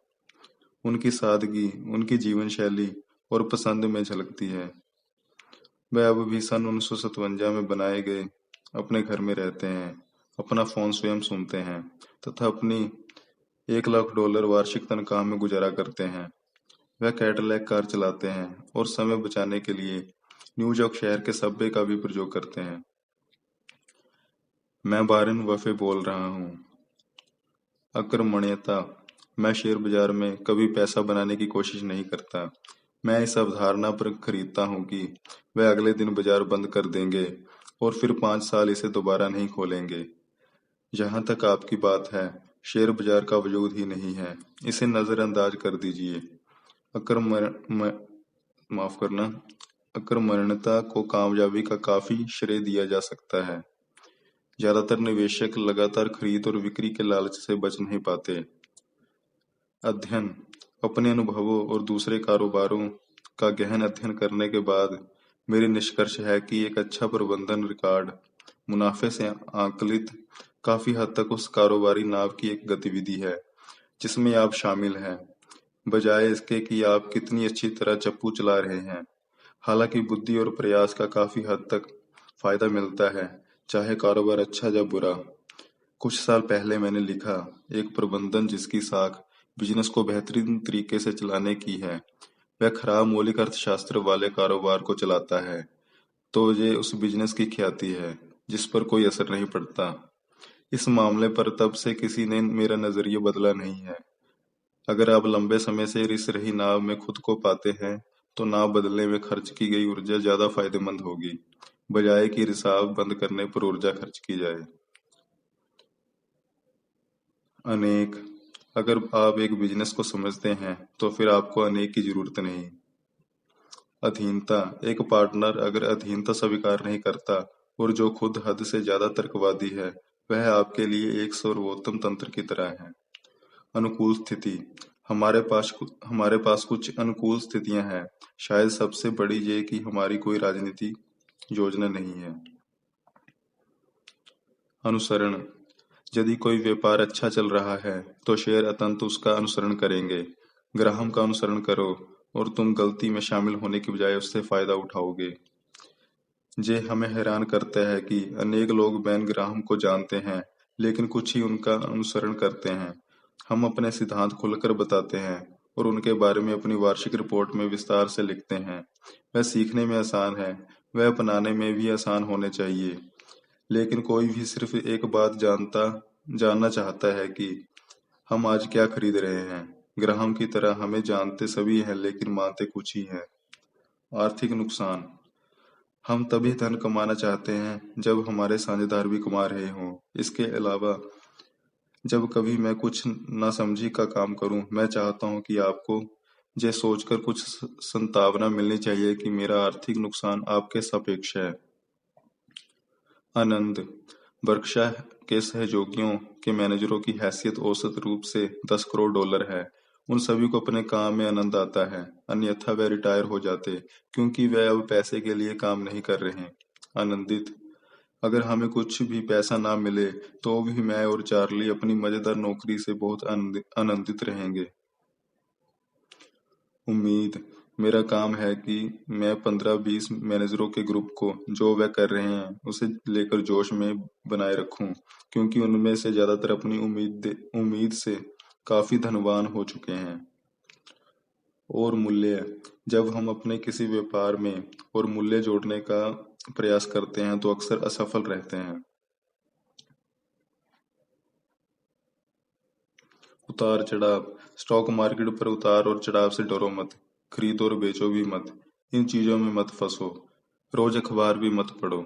S1: उनकी सादगी उनकी जीवन शैली और पसंद में झलकती है। वह अब भी सन 1957 में बनाए गए अपने घर में रहते हैं, अपना फोन स्वयं सुनते हैं तथा अपनी $1 लाख वार्षिक तनख्वाह में गुजारा करते हैं। वह कैडिलैक कार चलाते हैं और समय बचाने के लिए न्यूयॉर्क शहर के सबवे का भी प्रयोग करते हैं। मैं वारेन बफे बोल रहा हूँ। अक्रमण्यता: मैं शेयर बाजार में कभी पैसा बनाने की कोशिश नहीं करता। मैं इस अवधारणा पर खरीदता हूँ कि वह अगले दिन बाजार बंद कर देंगे और फिर 5 साल इसे दोबारा नहीं खोलेंगे। जहाँ तक आपकी बात है, शेयर बाजार का वजूद ही नहीं है, इसे नजरअंदाज कर दीजिए। अक्रमण्यता को कामयाबी का काफी श्रेय दिया जा सकता है। ज्यादातर निवेशक लगातार खरीद और बिक्री के लालच से बच नहीं पाते। अध्ययन: अपने अनुभवों और दूसरे कारोबारों का गहन अध्ययन करने के बाद मेरी निष्कर्ष है कि एक अच्छा प्रबंधन रिकॉर्ड मुनाफे से आंकलित काफी हद तक उस कारोबारी नाव की एक गतिविधि है जिसमें आप शामिल हैं, बजाय इसके कि आप कितनी अच्छी तरह चप्पू चला रहे हैं। हालांकि बुद्धि और प्रयास का काफी हद तक फायदा मिलता है, चाहे कारोबार अच्छा या बुरा। कुछ साल पहले मैंने लिखा, एक प्रबंधन जिसकी साख बिजनेस को बेहतरीन तरीके से चलाने की है, वह खराब मौलिक अर्थशास्त्र वाले कारोबार को चलाता है, तो ये उस बिजनेस की ख्याति है जिस पर कोई असर नहीं पड़ता। इस मामले पर तब से किसी ने मेरा नजरिया बदला नहीं है। अगर आप लंबे समय से रिस रही नाव में खुद को पाते हैं, तो नाव बदलने में खर्च की गई ऊर्जा ज्यादा फायदेमंद होगी, बजाय कि रिसाव बंद करने पर ऊर्जा खर्च की जाए। अनेक। अगर आप एक बिजनेस को समझते हैं तो फिर आपको अनेक की जरूरत नहीं। अधीनता। एक पार्टनर अगर अधीनता स्वीकार नहीं करता और जो खुद हद से ज्यादा तर्कवादी है, वह आपके लिए एक सर्वोत्तम तंत्र की तरह है। अनुकूल स्थिति। हमारे पास कुछ अनुकूल स्थितियां हैं। शायद सबसे बड़ी ये कि हमारी कोई राजनीति योजना नहीं है। अनुसरण। यदि कोई व्यापार अच्छा चल रहा है तो शेयर अंततः उसका अनुसरण करेंगे। ग्राहक का अनुसरण करो और तुम गलती में शामिल होने की बजाय उससे फायदा उठाओगे। ये हमें हैरान करता है कि अनेक लोग बेन ग्राहम को जानते हैं, लेकिन कुछ ही उनका अनुसरण करते हैं। हम अपने सिद्धांत खुलकर बताते हैं और उनके बारे में अपनी वार्षिक रिपोर्ट में विस्तार से लिखते हैं। वह सीखने में आसान है, वह अपनाने में भी आसान होने चाहिए। लेकिन कोई भी सिर्फ एक बात जानना चाहता है कि हम आज क्या खरीद रहे हैं। ग्राहम की तरह हमें जानते सभी हैं लेकिन मानते कुछ ही हैं। आर्थिक नुकसान। हम तभी धन कमाना चाहते हैं जब हमारे साझेदार भी कमा रहे हों। इसके अलावा जब कभी मैं कुछ नासमझी का काम करूं, मैं चाहता हूं कि आपको ये सोचकर कुछ संतावना मिलनी चाहिए कि मेरा आर्थिक नुकसान आपके सापेक्ष है। आनंद। वर्कशायर के सहयोगियों के मैनेजरों की हैसियत औसत रूप से $10 करोड़ है। उन सभी को अपने काम में आनंद आता है, अन्यथा वे रिटायर हो जाते, क्योंकि वे अब पैसे के लिए काम नहीं कर रहे। आनंदित। अगर हमें कुछ भी पैसा ना मिले तो भी मैं और चार्ली अपनी मजेदार नौकरी से बहुत आनंदित रहेंगे। उम्मीद। मेरा काम है कि मैं 15-20 मैनेजरों के ग्रुप को जो वह कर रहे हैं उसे लेकर जोश में बनाए रखूं, क्योंकि उनमें से ज्यादातर अपनी उम्मीद से काफी धनवान हो चुके हैं। और मूल्य। जब हम अपने किसी व्यापार में और मूल्य जोड़ने का प्रयास करते हैं तो अक्सर असफल रहते हैं। उतार चढ़ाव। स्टॉक मार्केट पर उतार और चढ़ाव से डरो मत, खरीदो और बेचो भी मत। इन चीजों में मत फंसो। रोज अखबार भी मत पढ़ो।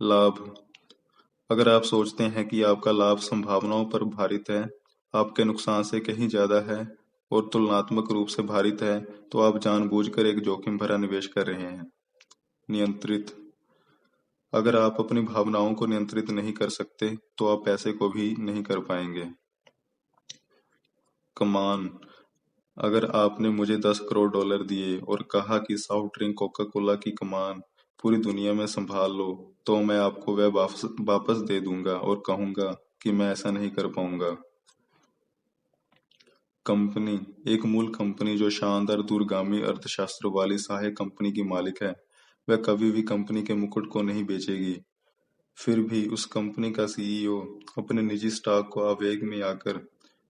S1: लाभ। अगर आप सोचते हैं कि आपका लाभ संभावनाओं पर भारित है, आपके नुकसान से कहीं ज्यादा है और तुलनात्मक रूप से भारित है, तो आप जानबूझकर एक जोखिम भरा निवेश कर रहे हैं। नियंत्रित। अगर आप अपनी भावनाओं को नियंत्रित नहीं कर सकते तो आप पैसे को भी नहीं कर पाएंगे। कमान। अगर आपने मुझे $10 करोड़ दिए और कहा कि सॉफ्ट ड्रिंक कोका कोला की कमान पूरी दुनिया में संभाल लो, तो मैं आपको वह वापस दे दूंगा और कहूंगा कि मैं ऐसा नहीं कर पाऊंगा। कंपनी। एक मूल कंपनी जो शानदार दूरगामी अर्थशास्त्र वाली सहायक कंपनी की मालिक है, वह कभी भी कंपनी के मुकुट को नहीं बेचेगी। फिर भी उस कंपनी का सीईओ अपने निजी स्टॉक को आवेग में आकर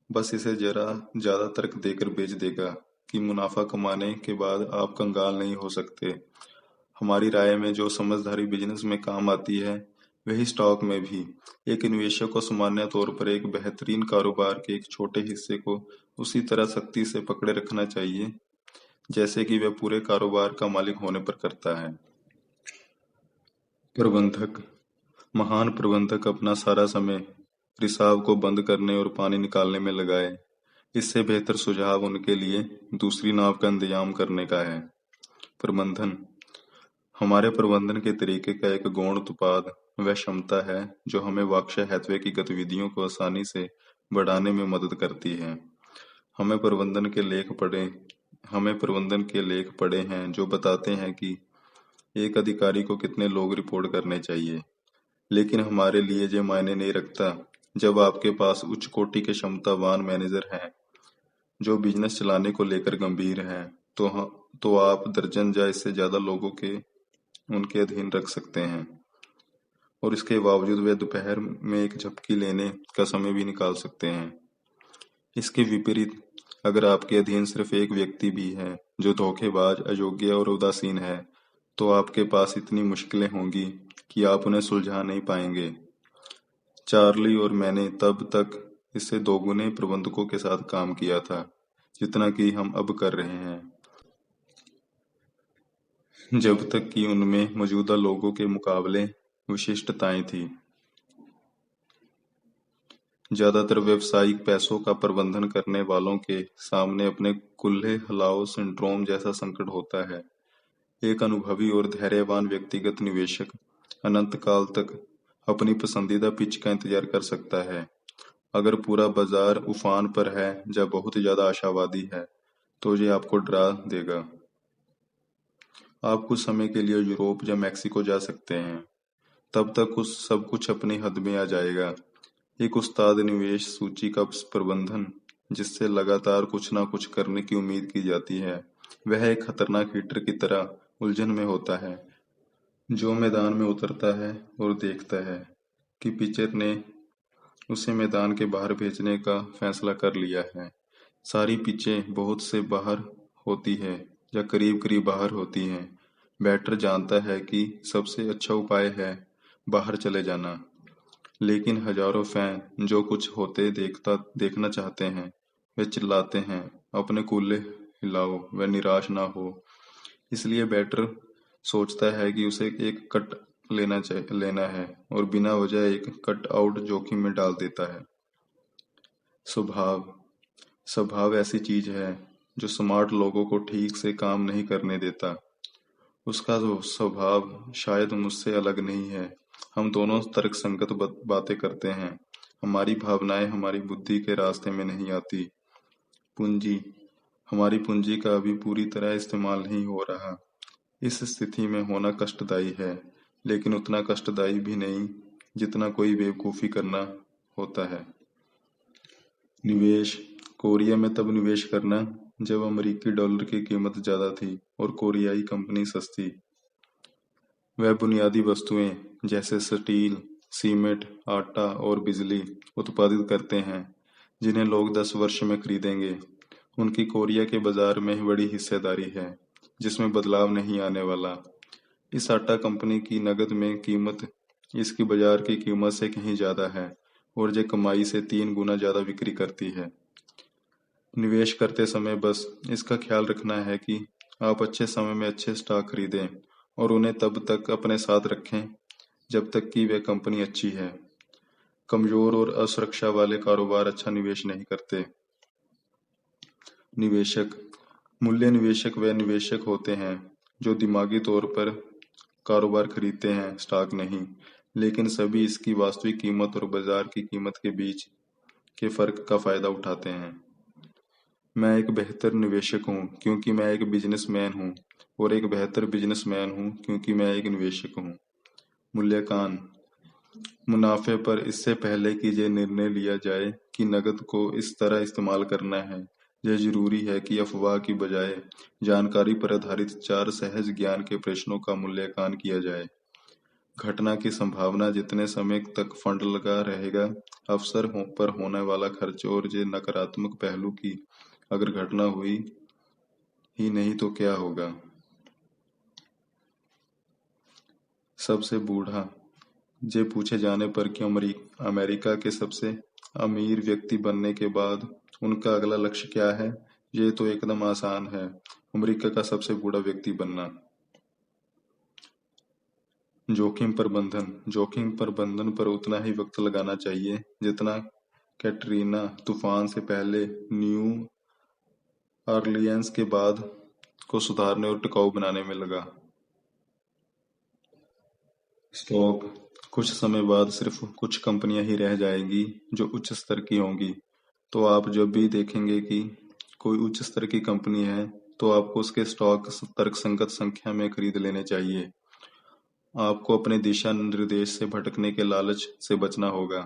S1: बस इसे जरा ज्यादा तर्क देकर बेच देगा कि मुनाफा कमाने के बाद आप कंगाल नहीं हो सकते। हमारी राय में जो समझदारी बिजनेस में काम आती है, वही स्टॉक में भी। एक निवेशक को सामान्य तौर पर एक बेहतरीन कारोबार के एक छोटे हिस्से को उसी तरह सख्ती से पकड़े रखना चाहिए जैसे कि वह पूरे कारोबार का मालिक होने पर करता है। प्रबंधक। महान प्रबंधक अपना सारा समय रिसाव को बंद करने और पानी निकालने में लगाए। इससे बेहतर सुझाव उनके लिए दूसरी नाव का इंतजाम करने का है। प्रबंधन। हमारे प्रबंधन के तरीके का एक गौण उत्पाद वह क्षमता है जो हमें बर्कशायर हैथवे की गतिविधियों को आसानी से बढ़ाने में मदद करती है। हमें प्रबंधन के लेख पढ़े हैं जो बताते हैं कि एक अधिकारी को कितने लोग रिपोर्ट करने चाहिए, लेकिन हमारे लिए ये मायने नहीं रखता जब आपके पास उच्च कोटि के क्षमतावान मैनेजर हैं जो बिजनेस चलाने को लेकर गंभीर हैं, तो आप दर्जन या इससे ज्यादा लोगों के उनके अधीन रख सकते हैं और इसके बावजूद वे दोपहर में एक झपकी लेने का समय भी निकाल सकते हैं। इसके विपरीत, अगर आपके अधीन सिर्फ एक व्यक्ति भी है जो धोखेबाज, अयोग्य और उदासीन है, तो आपके पास इतनी मुश्किलें होंगी कि आप उन्हें सुलझा नहीं पाएंगे। चार्ली और मैंने तब तक इससे दोगुने प्रबंधकों के साथ काम किया था जितना कि हम अब कर रहे हैं। जब तक कि उनमें मौजूदा लोगों के मुकाबले विशिष्टताएं थीं। ज्यादातर व्यावसायिक पैसों का प्रबंधन करने वालों के सामने अपने कुल्हे हिलाओ सिंड्रोम जैसा संकट होता है। एक अनुभवी और धैर्यवान व्यक्तिगत निवेशक अनंत काल तक अपनी पसंदीदा पिच का इंतजार कर सकता है। अगर पूरा बाजार उफान पर है या बहुत ज्यादा आशावादी है, तो ये आपको डरा देगा। आप कुछ समय के लिए यूरोप या मैक्सिको जा सकते हैं। तब तक सब कुछ अपनी हद में आ जाएगा। एक उस्ताद निवेश सूची का प्रबंधन, जिससे लगातार कुछ ना कुछ करने की उम्मीद की जाती है, वह एक खतरनाक हीटर की तरह उलझन में होता है, जो मैदान में उतरता है और देखता है कि पिचर ने उसे मैदान के बाहर भेजने का फैसला कर लिया है। सारी पिचें बहुत से बाहर होती है या करीब करीब बाहर होती हैं। बैटर जानता है कि सबसे अच्छा उपाय है बाहर चले जाना, लेकिन हजारों फैन जो कुछ होते देखना चाहते हैं, वे चिल्लाते हैं, अपने कूल्हे हिलाओ, वे निराश ना हो। इसलिए बैटर सोचता है कि उसे एक कट लेना है और बिना वजह एक कट आउट जोखिम में डाल देता है। स्वभाव स्वभाव ऐसी चीज है जो स्मार्ट लोगों को ठीक से काम नहीं करने देता। उसका स्वभाव शायद मुझसे अलग नहीं है। हम दोनों तर्कसंगत बातें करते हैं। हमारी भावनाएं हमारी बुद्धि के रास्ते में नहीं आती। पूंजी हमारी पूंजी का अभी पूरी तरह इस्तेमाल नहीं हो रहा। इस स्थिति में होना कष्टदायी है, लेकिन उतना कष्टदायी भी नहीं जितना कोई बेवकूफ़ी करना होता है। निवेश कोरिया में तब निवेश करना जब अमेरिकी डॉलर की कीमत ज़्यादा थी और कोरियाई कंपनी सस्ती। वह बुनियादी वस्तुएं जैसे स्टील, सीमेंट, आटा और बिजली उत्पादित करते हैं, जिन्हें लोग 10 वर्ष में खरीदेंगे। उनकी कोरिया के बाजार में बड़ी हिस्सेदारी है, जिसमें बदलाव नहीं आने वाला। इस आटा कंपनी की नकद में कीमत इसकी बाजार की कीमत से कहीं ज्यादा है और ये कमाई से 3 गुना ज्यादा बिक्री करती है। निवेश करते समय बस इसका ख्याल रखना है कि आप अच्छे समय में अच्छे स्टॉक खरीदें और उन्हें तब तक अपने साथ रखें जब तक कि वह कंपनी अच्छी है। कमजोर और असुरक्षा वाले कारोबार अच्छा निवेश नहीं करते। निवेशक मूल्य निवेशक वे निवेशक होते हैं जो दिमागी तौर पर कारोबार खरीदते हैं, स्टॉक नहीं, लेकिन सभी इसकी वास्तविक कीमत और बाजार की कीमत के बीच के फर्क का फायदा उठाते हैं। मैं एक बेहतर निवेशक हूँ क्योंकि मैं एक बिजनेसमैन हूँ और एक बेहतर बिजनेसमैन हूँ क्योंकि मैं एक निवेशक हूँ। मूल्यांकन मुनाफे पर इससे पहले कि ये निर्णय लिया जाए कि नकद को इस तरह इस्तेमाल करना है, यह जरूरी है कि अफवाह की बजाय जानकारी पर आधारित 4 सहज ज्ञान के प्रश्नों का मूल्यांकन किया जाए। घटना की संभावना, जितने समय तक फंड लगा रहेगा, अवसर पर होने वाला खर्च और ये नकारात्मक पहलू की अगर घटना हुई ही नहीं तो क्या होगा। सबसे बूढ़ा जे पूछे जाने पर कि अमेरिका के सबसे अमीर व्यक्ति बनने के बाद उनका अगला लक्ष्य क्या है, ये तो एकदम आसान है, अमेरिका का सबसे बूढ़ा व्यक्ति बनना। जोखिम प्रबंधन पर उतना ही वक्त लगाना चाहिए जितना कैटरीना तूफान से पहले न्यू ऑरलियंस के बाद को सुधारने और टिकाऊ बनाने में लगा। स्टॉक कुछ समय बाद सिर्फ कुछ कंपनियां ही रह जाएंगी जो उच्च स्तर की होंगी। तो आप जब भी देखेंगे कि कोई उच्च स्तर की कंपनी है, तो आपको उसके स्टॉक तर्कसंगत संख्या में खरीद लेने चाहिए। आपको अपने दिशा निर्देश से भटकने के लालच से बचना होगा।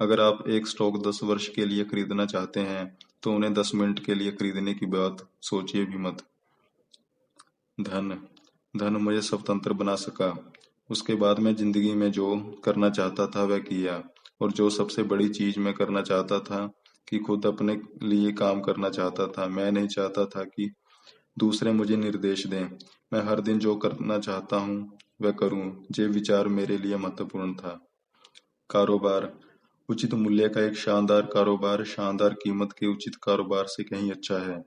S1: अगर आप एक स्टॉक 10 वर्ष के लिए खरीदना चाहते हैं, तो उन्हें 10 मिनट के लिए खरीदने की बात सोचिए भी मत। धन धन मुझे स्वतंत्र बना सका। उसके बाद मैं जिंदगी में जो करना चाहता था वह किया, और जो सबसे बड़ी चीज मैं करना चाहता था कि खुद अपने लिए काम करना चाहता था। मैं नहीं चाहता था कि दूसरे मुझे निर्देश दें। मैं हर दिन जो करना चाहता हूँ वह करूँ। ये विचार मेरे लिए महत्वपूर्ण था। कारोबार उचित मूल्य का एक शानदार कारोबार शानदार कीमत के उचित कारोबार से कहीं अच्छा है।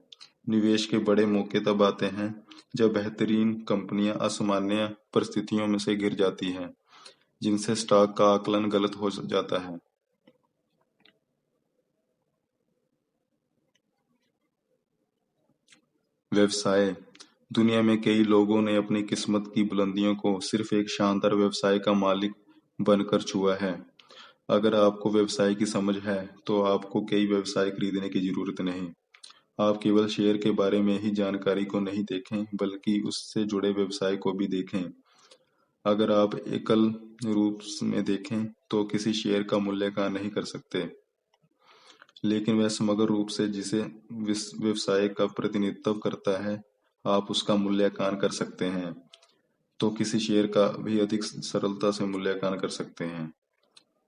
S1: निवेश के बड़े मौके तब आते हैं जब बेहतरीन कंपनियां असामान्य परिस्थितियों में से गिर जाती हैं, जिनसे स्टॉक का आकलन गलत हो जाता है। व्यवसाय। दुनिया में कई लोगों ने अपनी किस्मत की बुलंदियों को सिर्फ एक शानदार व्यवसाय का मालिक बनकर छुआ है। अगर आपको व्यवसाय की समझ है, तो आपको कई व्यवसाय खरीदने की जरूरत नहीं। आप केवल शेयर के बारे में ही जानकारी को नहीं देखें, बल्कि उससे जुड़े व्यवसाय को भी देखें। अगर आप एकल रूप में देखें, तो किसी शेयर का मूल्यांकन नहीं कर सकते, लेकिन वह समग्र रूप से जिसे व्यवसाय का प्रतिनिधित्व करता है, आप उसका मूल्यांकन कर सकते हैं, तो किसी शेयर का भी अधिक सरलता से मूल्यांकन कर सकते हैं।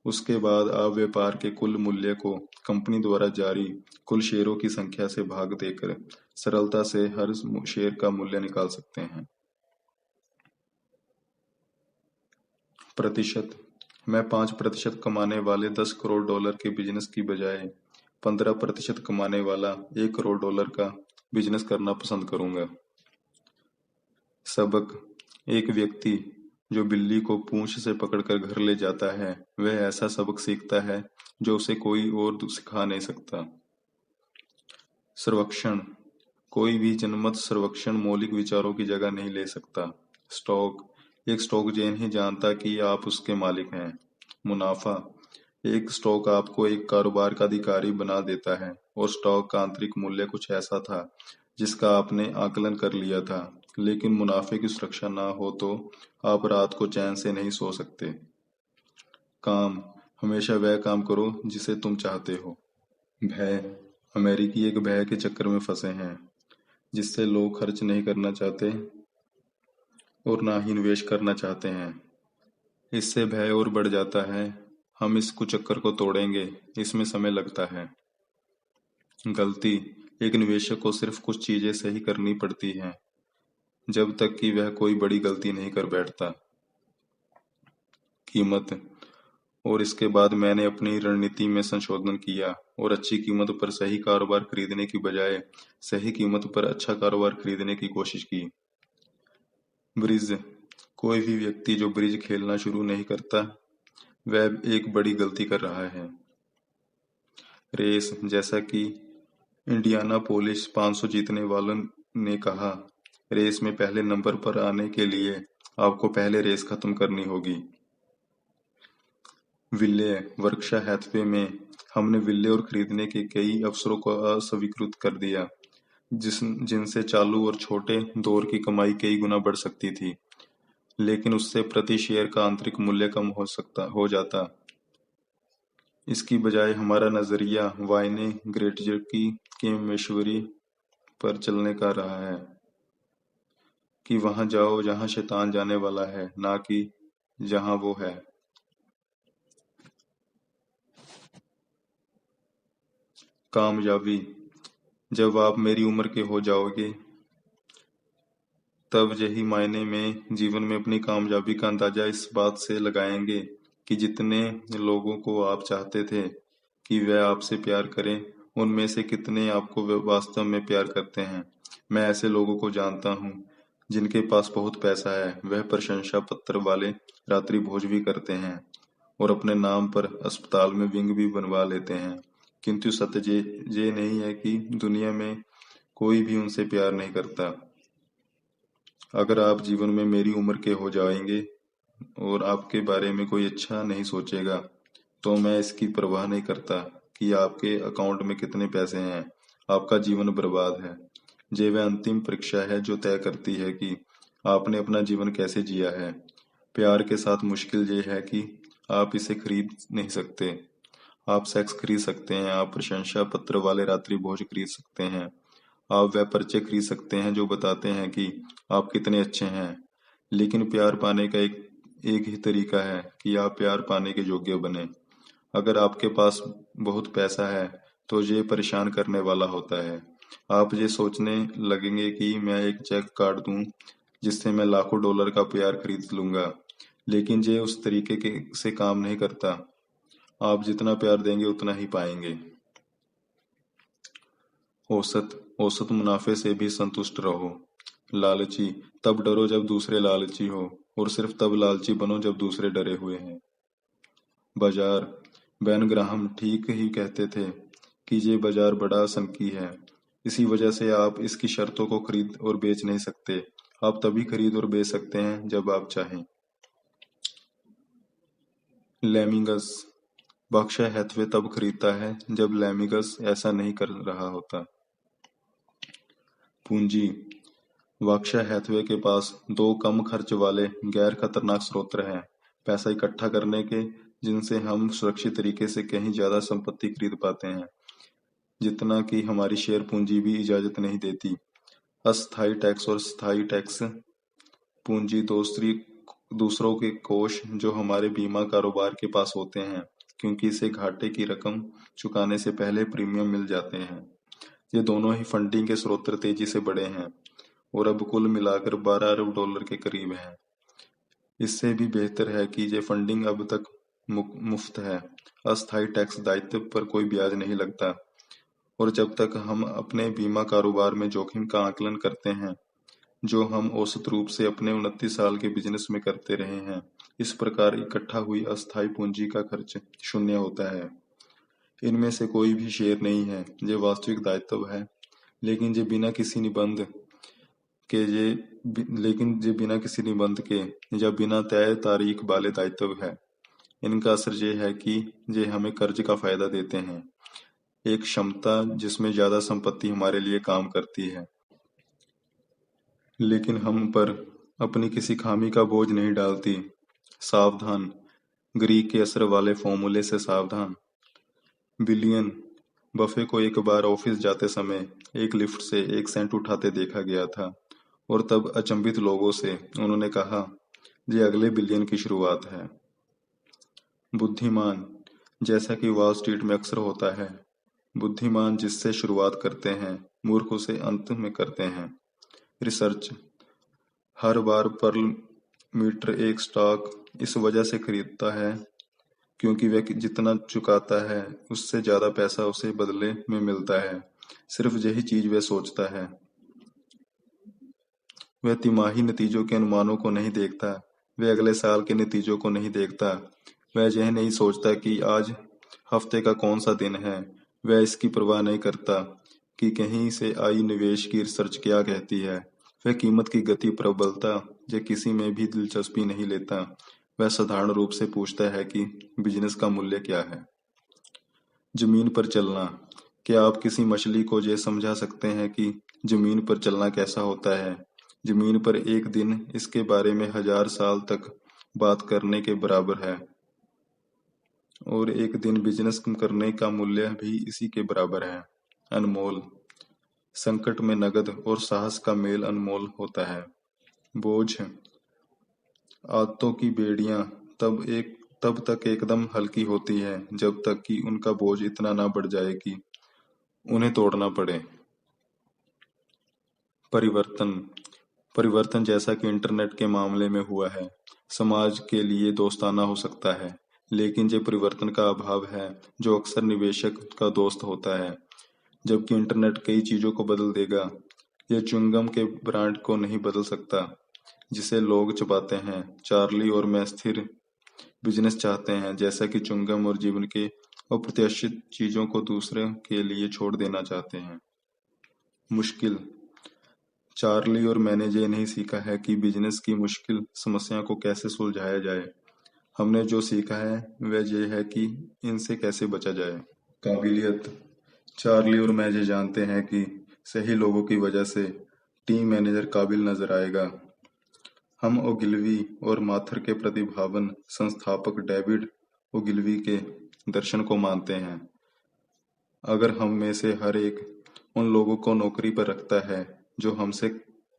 S1: उसके बाद आप व्यापार के कुल मूल्य को कंपनी द्वारा जारी कुल शेयरों की संख्या से भाग देकर सरलता से हर शेयर का मूल्य निकाल सकते हैं। प्रतिशत। मैं 5% कमाने वाले $10 करोड़ के बिजनेस की बजाय 15% कमाने वाला $1 करोड़ का बिजनेस करना पसंद करूंगा। सबक। एक व्यक्ति जो बिल्ली को पूंछ से पकड़कर घर ले जाता है, वह ऐसा सबक सीखता है जो उसे कोई और सिखा नहीं सकता। सर्वेक्षण। कोई भी जनमत सर्वेक्षण मौलिक विचारों की जगह नहीं ले सकता। स्टॉक। एक स्टॉक जेन ही जानता कि आप उसके मालिक हैं। मुनाफा। एक स्टॉक आपको एक कारोबार का अधिकारी बना देता है, और स्टॉक का आंतरिक मूल्य कुछ ऐसा था जिसका आपने आकलन कर लिया था, लेकिन मुनाफे की सुरक्षा ना हो तो आप रात को चैन से नहीं सो सकते। काम। हमेशा वह काम करो जिसे तुम चाहते हो। भय। अमेरिकी एक भय के चक्कर में फंसे हैं, जिससे लोग खर्च नहीं करना चाहते और ना ही निवेश करना चाहते हैं। इससे भय और बढ़ जाता है। हम इस कुचक्कर को तोड़ेंगे, इसमें समय लगता है। गलती। एक निवेशक को सिर्फ कुछ चीजें सही करनी पड़ती हैं, जब तक कि वह कोई बड़ी गलती नहीं कर बैठता। कीमत। और इसके बाद मैंने अपनी रणनीति में संशोधन किया और अच्छी कीमत पर सही कारोबार खरीदने की बजाय सही कीमत पर अच्छा कारोबार खरीदने की कोशिश की। ब्रिज। कोई भी व्यक्ति जो ब्रिज खेलना शुरू नहीं करता, वह एक बड़ी गलती कर रहा है। रेस। जैसा कि इंडियानापोलिस 500 जीतने वालों ने कहा, रेस में पहले नंबर पर आने के लिए आपको पहले रेस खत्म करनी होगी। विलय। वर्कशायर हैथवे में हमने विलय और खरीदने के कई अवसरों को अस्वीकृत कर दिया, जिनसे चालू और छोटे दौर की कमाई कई गुना बढ़ सकती थी, लेकिन उससे प्रति शेयर का आंतरिक मूल्य कम हो जाता। इसकी बजाय हमारा नजरिया वाइने ग्रेटजकी की मशवरी पर चलने का रहा है कि वहां जाओ जहां शैतान जाने वाला है, ना कि जहां वो है। कामयाबी। जब आप मेरी उम्र के हो जाओगे, तब यही मायने में जीवन में अपनी कामयाबी का अंदाजा इस बात से लगाएंगे कि जितने लोगों को आप चाहते थे कि वह आपसे प्यार करें, उनमें से कितने आपको वास्तव में प्यार करते हैं। मैं ऐसे लोगों को जानता हूँ जिनके पास बहुत पैसा है, वह प्रशंसा पत्र वाले रात्रि भोज भी करते हैं और अपने नाम पर अस्पताल में विंग भी बनवा लेते हैं, किंतु सत्य ये नहीं है कि दुनिया में कोई भी उनसे प्यार नहीं करता। अगर आप जीवन में मेरी उम्र के हो जाएंगे और आपके बारे में कोई अच्छा नहीं सोचेगा, तो मैं इसकी परवाह नहीं करता कि आपके अकाउंट में कितने पैसे हैं। आपका जीवन बर्बाद है। ये वह अंतिम परीक्षा है जो तय करती है कि आपने अपना जीवन कैसे जिया है। प्यार के साथ मुश्किल ये है कि आप इसे खरीद नहीं सकते। आप सेक्स खरीद सकते हैं, आप प्रशंसा पत्र वाले रात्रि भोज खरीद सकते हैं, आप वह पर्चे खरीद सकते हैं जो बताते हैं कि आप कितने अच्छे हैं, लेकिन प्यार पाने का एक ही तरीका है कि आप प्यार पाने के योग्य बने। अगर आपके पास बहुत पैसा है, तो ये परेशान करने वाला होता है। आप ये सोचने लगेंगे कि मैं एक चेक काट दूं जिससे मैं लाखों डॉलर का प्यार खरीद लूंगा, लेकिन ये उस तरीके से काम नहीं करता। आप जितना प्यार देंगे उतना ही पाएंगे। औसत औसत मुनाफे से भी संतुष्ट रहो। लालची, तब डरो जब दूसरे लालची हो, और सिर्फ तब लालची बनो जब दूसरे डरे हुए हैं। बाजार, बेन ग्राहम ठीक ही कहते थे कि ये बाजार बड़ा संकी है। इसी वजह से आप इसकी शर्तों को खरीद और बेच नहीं सकते। आप तभी खरीद और बेच सकते हैं जब आप चाहें। लेमिंगस, बर्कशायर हैथवे तब खरीदता है जब लेमिंगस ऐसा नहीं कर रहा होता। पूंजी, बर्कशायर हैथवे के पास दो कम खर्च वाले गैर खतरनाक स्रोत हैं पैसा इकट्ठा करने के, जिनसे हम सुरक्षित तरीके से कहीं ज्यादा संपत्ति खरीद पाते हैं, जितना कि हमारी शेयर पूंजी भी इजाजत नहीं देती। अस्थायी टैक्स और स्थायी टैक्स। पूंजी दूसरों के कोष जो हमारे बीमा कारोबार के पास होते हैं, क्योंकि इसे घाटे की रकम चुकाने से पहले प्रीमियम मिल जाते हैं। ये दोनों ही फंडिंग के स्रोत तेजी से बढ़े हैं और अब कुल मिलाकर $12 अरब के करीब हैं। इससे भी बेहतर है कि ये फंडिंग अब तक मुफ्त है। अस्थायी टैक्स दायित्व पर कोई ब्याज नहीं लगता, और जब तक हम अपने बीमा कारोबार में जोखिम का आकलन करते हैं, जो हम औसत रूप से अपने 29 साल के बिजनेस में करते रहे हैं, इस प्रकार इकट्ठा हुई अस्थायी पूंजी का खर्च शून्य होता है। इनमें से कोई भी शेयर नहीं है, ये वास्तविक दायित्व है, लेकिन ये बिना किसी निबंध के या बिना तय तारीख वाले दायित्व है। इनका असर ये है कि ये हमें कर्ज का फायदा देते हैं, एक क्षमता जिसमें ज्यादा संपत्ति हमारे लिए काम करती है, लेकिन हम पर अपनी किसी खामी का बोझ नहीं डालती। सावधान, ग्रीक के असर वाले फॉर्मूले से सावधान। बिलियन, बफे को एक बार ऑफिस जाते समय एक लिफ्ट से 1 सेंट उठाते देखा गया था, और तब अचंभित लोगों से उन्होंने कहा, ये अगले बिलियन की शुरुआत है। बुद्धिमान, जैसा कि वॉल स्ट्रीट में अक्सर होता है, बुद्धिमान जिससे शुरुआत करते हैं, मूर्ख उसे अंत में करते हैं। रिसर्च, हर बार पर्ल मीटर एक स्टॉक इस वजह से खरीदता है क्योंकि वह जितना चुकाता है उससे ज्यादा पैसा उसे बदले में मिलता है। सिर्फ यही चीज वह सोचता है। वह तिमाही नतीजों के अनुमानों को नहीं देखता, वह अगले साल के नतीजों को नहीं देखता, वह यह नहीं सोचता कि आज हफ्ते का कौन सा दिन है, वह इसकी परवाह नहीं करता कि कहीं से आई निवेश की रिसर्च क्या कहती है। वह कीमत की गति, प्रबलता या किसी में भी दिलचस्पी नहीं लेता। वह साधारण रूप से पूछता है कि बिजनेस का मूल्य क्या है। जमीन पर चलना, क्या आप किसी मछली को ये समझा सकते हैं कि जमीन पर चलना कैसा होता है? जमीन पर एक दिन इसके बारे में 1000 साल तक बात करने के बराबर है, और एक दिन बिजनेस करने का मूल्य भी इसी के बराबर है। अनमोल, संकट में नकद और साहस का मेल अनमोल होता है। बोझ, आदतों की बेड़ियां तब तक एकदम हल्की होती है जब तक कि उनका बोझ इतना ना बढ़ जाए कि उन्हें तोड़ना पड़े। परिवर्तन जैसा कि इंटरनेट के मामले में हुआ है, समाज के लिए दोस्ताना हो सकता है, लेकिन ये परिवर्तन का अभाव है जो अक्सर निवेशक का दोस्त होता है। जबकि इंटरनेट कई चीजों को बदल देगा, यह च्युइंगम के ब्रांड को नहीं बदल सकता जिसे लोग चबाते हैं। चार्ली और मैं स्थिर बिजनेस चाहते हैं, जैसा कि च्युइंगम और जीवन के अप्रत्याशित चीजों को दूसरे के लिए छोड़ देना चाहते हैं। मुश्किल, चार्ली और मैंने ये नहीं सीखा है कि बिजनेस की मुश्किल समस्या को कैसे सुलझाया जाए। हमने जो सीखा है वह ये है कि इनसे कैसे बचा जाए। काबिलियत, चार्ली और मैं ये जानते हैं कि सही लोगों की वजह से टीम मैनेजर काबिल नजर आएगा। हम ओगिलवी और माथर के प्रतिभावान संस्थापक डेविड ओगिलवी के दर्शन को मानते हैं। अगर हम में से हर एक उन लोगों को नौकरी पर रखता है जो हमसे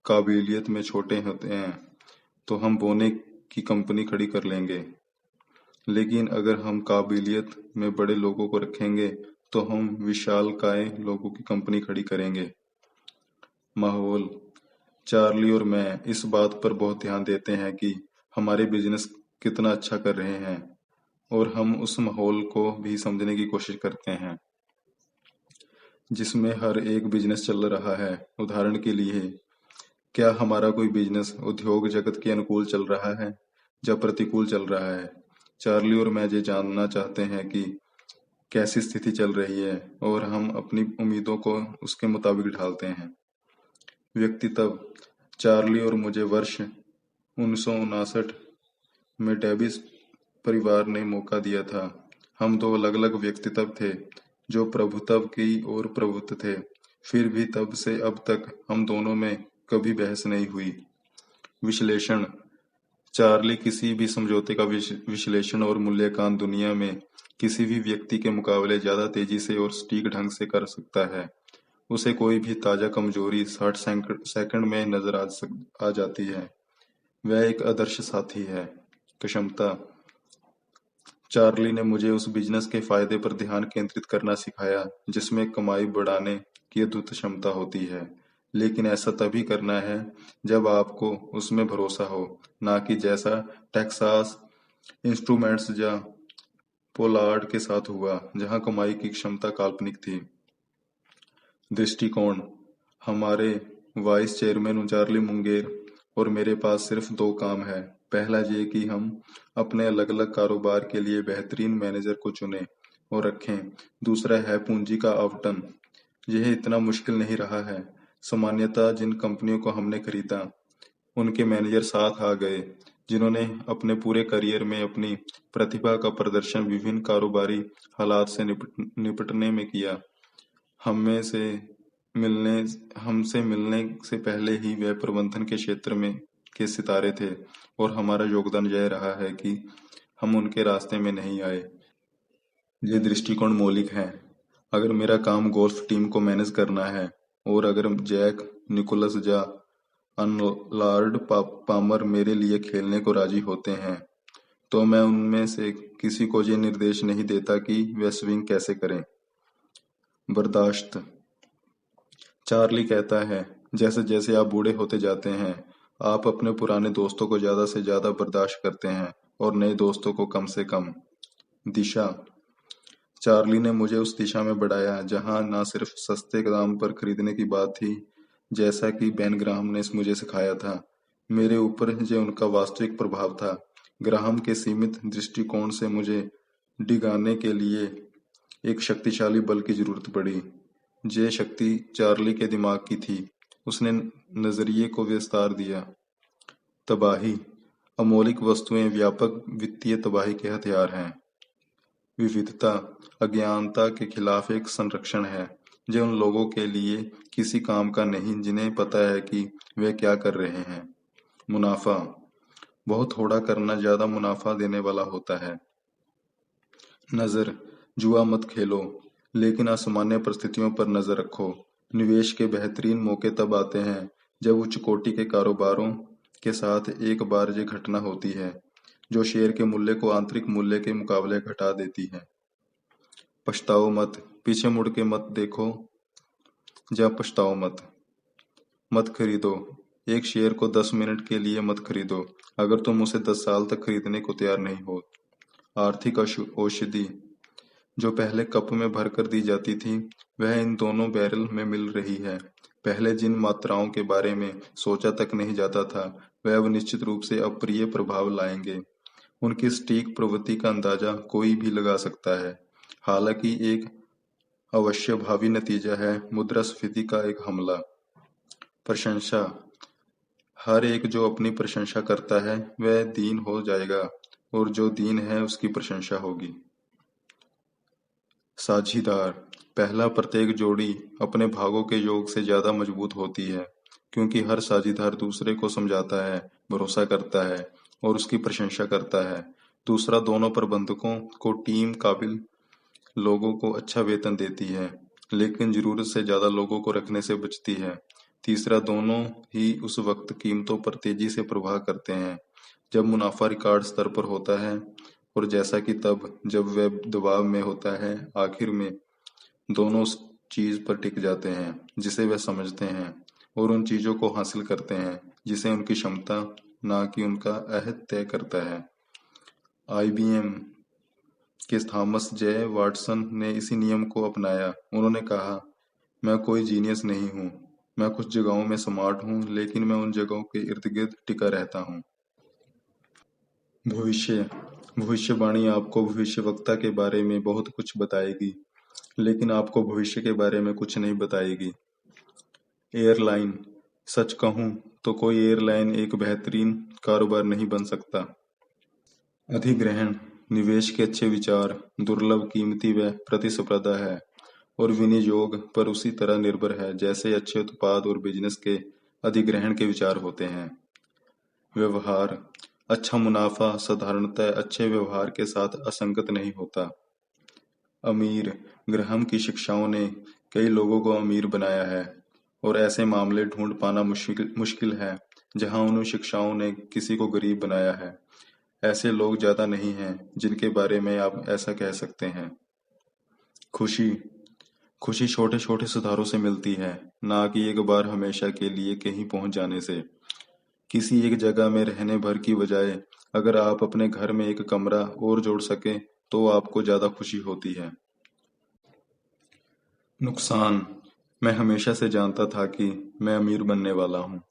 S1: काबिलियत में छोटे होते हैं, तो हम बोने की कंपनी खड़ी कर लेंगे। लेकिन अगर हम काबिलियत में बड़े लोगों को रखेंगे, तो हम विशालकाय लोगों की कंपनी खड़ी करेंगे। माहौल, चार्ली और मैं इस बात पर बहुत ध्यान देते हैं कि हमारे बिजनेस कितना अच्छा कर रहे हैं, और हम उस माहौल को भी समझने की कोशिश करते हैं। जिसमें हर एक बिजनेस चल रहा है। उदाहरण के लिए, क्या हमारा कोई बिजनेस उद्योग जगत के अनुकूल चल रहा है या प्रतिकूल चल रहा है? चार्ली और मैं ये जानना चाहते हैं कि कैसी स्थिति चल रही है और हम अपनी उम्मीदों को उसके मुताबिक ढालते हैं। व्यक्तित्व। चार्ली और मुझे वर्ष 1959 में डेविस परिवार ने मौका दिया था। हम दो अलग-अलग व्यक्तित्व थे जो प्रभुत्व की ओर प्रवृत्त थे। फिर भी तब से अब तक हम दोनों में कभी बहस नहीं हुई। विश्लेषण। चार्ली किसी भी समझौते का विश्लेषण और मूल्यांकन दुनिया में किसी भी व्यक्ति के मुकाबले ज्यादा तेजी से और सटीक ढंग से कर सकता है। उसे कोई भी ताजा कमजोरी 60 सेकंड में नजर आ जाती है। वह एक आदर्श साथी है। क्षमता। चार्ली ने मुझे उस बिजनेस के फायदे पर ध्यान केंद्रित करना सिखाया जिसमें कमाई बढ़ाने की अद्भुत क्षमता होती है। लेकिन ऐसा तभी करना है जब आपको उसमें भरोसा हो, ना कि जैसा टेक्सास इंस्ट्रूमेंट्स या पोलार्ड के साथ हुआ, जहां कमाई की क्षमता काल्पनिक थी। दृष्टिकोण। हमारे वाइस चेयरमैन चार्ली मुंगेर और मेरे पास सिर्फ दो काम है। पहला ये कि हम अपने अलग-अलग कारोबार के लिए बेहतरीन मैनेजर को चुनें और रखें। दूसरा है पूंजी का आवंटन। यह इतना मुश्किल नहीं रहा है। सामान्यतः जिन कंपनियों को हमने खरीदा, उनके मैनेजर साथ आ गए, जिन्होंने अपने पूरे करियर में अपनी प्रतिभा का प्रदर्शन विभिन्न कारोबारी हालात से निपटने में किया। मिलने हमसे मिलने से पहले ही वे प्रबंधन के क्षेत्र में के सितारे थे और हमारा योगदान यह रहा है कि हम उनके रास्ते में नहीं आए। ये दृष्टिकोण मौलिक है। अगर मेरा काम गोल्फ टीम को मैनेज करना है और अगर जैक निकोलस या अनलार्ड पामर मेरे लिए खेलने को राजी होते हैं, तो मैं उनमें से किसी को ये निर्देश नहीं देता कि वे स्विंग कैसे करें। बर्दाश्त। चार्ली कहता है, जैसे जैसे आप बूढ़े होते जाते हैं, आप अपने पुराने दोस्तों को ज्यादा से ज्यादा बर्दाश्त करते हैं और नए दोस्तों को कम से कम। दिशा। चार्ली ने मुझे उस दिशा में बढ़ाया जहां न सिर्फ सस्ते दाम पर खरीदने की बात थी, जैसा कि बेन ग्राहम ने मुझे सिखाया था। मेरे ऊपर जो उनका वास्तविक प्रभाव था। ग्राहम के सीमित दृष्टिकोण से मुझे डिगाने के लिए एक शक्तिशाली बल की जरूरत पड़ी। ये शक्ति चार्ली के दिमाग की थी। उसने नजरिए को विस्तार दिया। तबाही। अमौलिक वस्तुएं व्यापक वित्तीय तबाही के हथियार हैं। विविधता अज्ञानता के खिलाफ एक संरक्षण है, जो उन लोगों के लिए किसी काम का नहीं जिन्हें पता है कि वे क्या कर रहे हैं। मुनाफा। बहुत थोड़ा करना ज्यादा मुनाफा देने वाला होता है। नजर। जुआ मत खेलो, लेकिन असामान्य परिस्थितियों पर नजर रखो। निवेश के बेहतरीन मौके तब आते हैं जब उच्च कोटि के कारोबारों के साथ एक बार ये घटना होती है जो शेयर के मूल्य को आंतरिक मूल्य के मुकाबले घटा देती है। पछताओ मत, पीछे मुड़ के मत देखो या पछताओ मत। मत खरीदो। एक शेयर को 10 मिनट के लिए मत खरीदो अगर तुम उसे 10 साल तक खरीदने को तैयार नहीं हो। आर्थिक औषधि जो पहले कप में भरकर दी जाती थी, वह इन दोनों बैरल में मिल रही है। पहले जिन मात्राओं के बारे में सोचा तक नहीं जाता था, वह अब निश्चित रूप से अप्रिय प्रभाव लाएंगे। उनकी सटीक प्रवृत्ति का अंदाजा कोई भी लगा सकता है। हालांकि एक अवश्य भावी नतीजा है मुद्रास्फीति का एक हमला। प्रशंसा। हर एक जो अपनी प्रशंसा करता है वह दीन हो जाएगा और जो दीन है उसकी प्रशंसा होगी। साझीदार। पहला प्रत्येक जोड़ी अपने भागों के योग से ज्यादा मजबूत होती है, क्योंकि हर साझीदार दूसरे को समझाता है, भरोसा करता है और उसकी प्रशंसा करता है। दूसरा, दोनों प्रबंधकों को टीम काबिल लोगों को अच्छा वेतन देती है, लेकिन जरूरत से ज्यादा लोगों को रखने से बचती है। तीसरा, दोनों ही उस वक्त कीमतों पर तेजी से प्रवाह करते हैं जब मुनाफा रिकॉर्ड स्तर पर होता है और जैसा कि तब जब वह दबाव में होता है। आखिर में दोनों उस चीज पर टिक जाते हैं जिसे वह समझते हैं और उन चीजों को हासिल करते हैं जिसे उनकी क्षमता, ना कि उनका अहद तय करता है। आईबीएम के थॉमस जे वाटसन ने इसी नियम को अपनाया। उन्होंने कहा, मैं कोई जीनियस नहीं हूँ। मैं कुछ जगहों में स्मार्ट हूँ, लेकिन मैं उन जगहों के इर्द-गिर्द टिका रहता हूँ। भविष्य भविष्यवाणी आपको भविष्यवक्ता के बारे में बहुत कुछ बताएगी, लेकिन आपको भविष्य के बारे में कुछ नहीं बताएगी। एयरलाइन सच कहूँ तो कोई एयरलाइन एक बेहतरीन कारोबार नहीं बन सकता। अधिग्रहण निवेश के अच्छे विचार दुर्लभ, कीमती व प्रतिस्पर्धा है और विनियोग पर उसी तरह निर्भर है जैसे अच्छे उत्पाद और बिजनेस के अधिग्रहण के विचार होते हैं। व्यवहार अच्छा मुनाफा साधारणतः अच्छे व्यवहार के साथ असंगत नहीं होता। अमीर ग्रहम की शिक्षाओं ने कई लोगों को अमीर बनाया है और ऐसे मामले ढूंढ पाना मुश्किल है जहां उन शिक्षाओं ने किसी को गरीब बनाया है। ऐसे लोग ज्यादा नहीं हैं जिनके बारे में आप ऐसा कह सकते हैं। खुशी खुशी छोटे छोटे सुधारों से मिलती है, ना कि एक बार हमेशा के लिए कहीं पहुंच जाने से। किसी एक जगह में रहने भर की बजाय अगर आप अपने घर में एक कमरा और जोड़ सकें तो आपको ज्यादा खुशी होती है। नुकसान मैं हमेशा से जानता था कि मैं अमीर बनने वाला हूँ।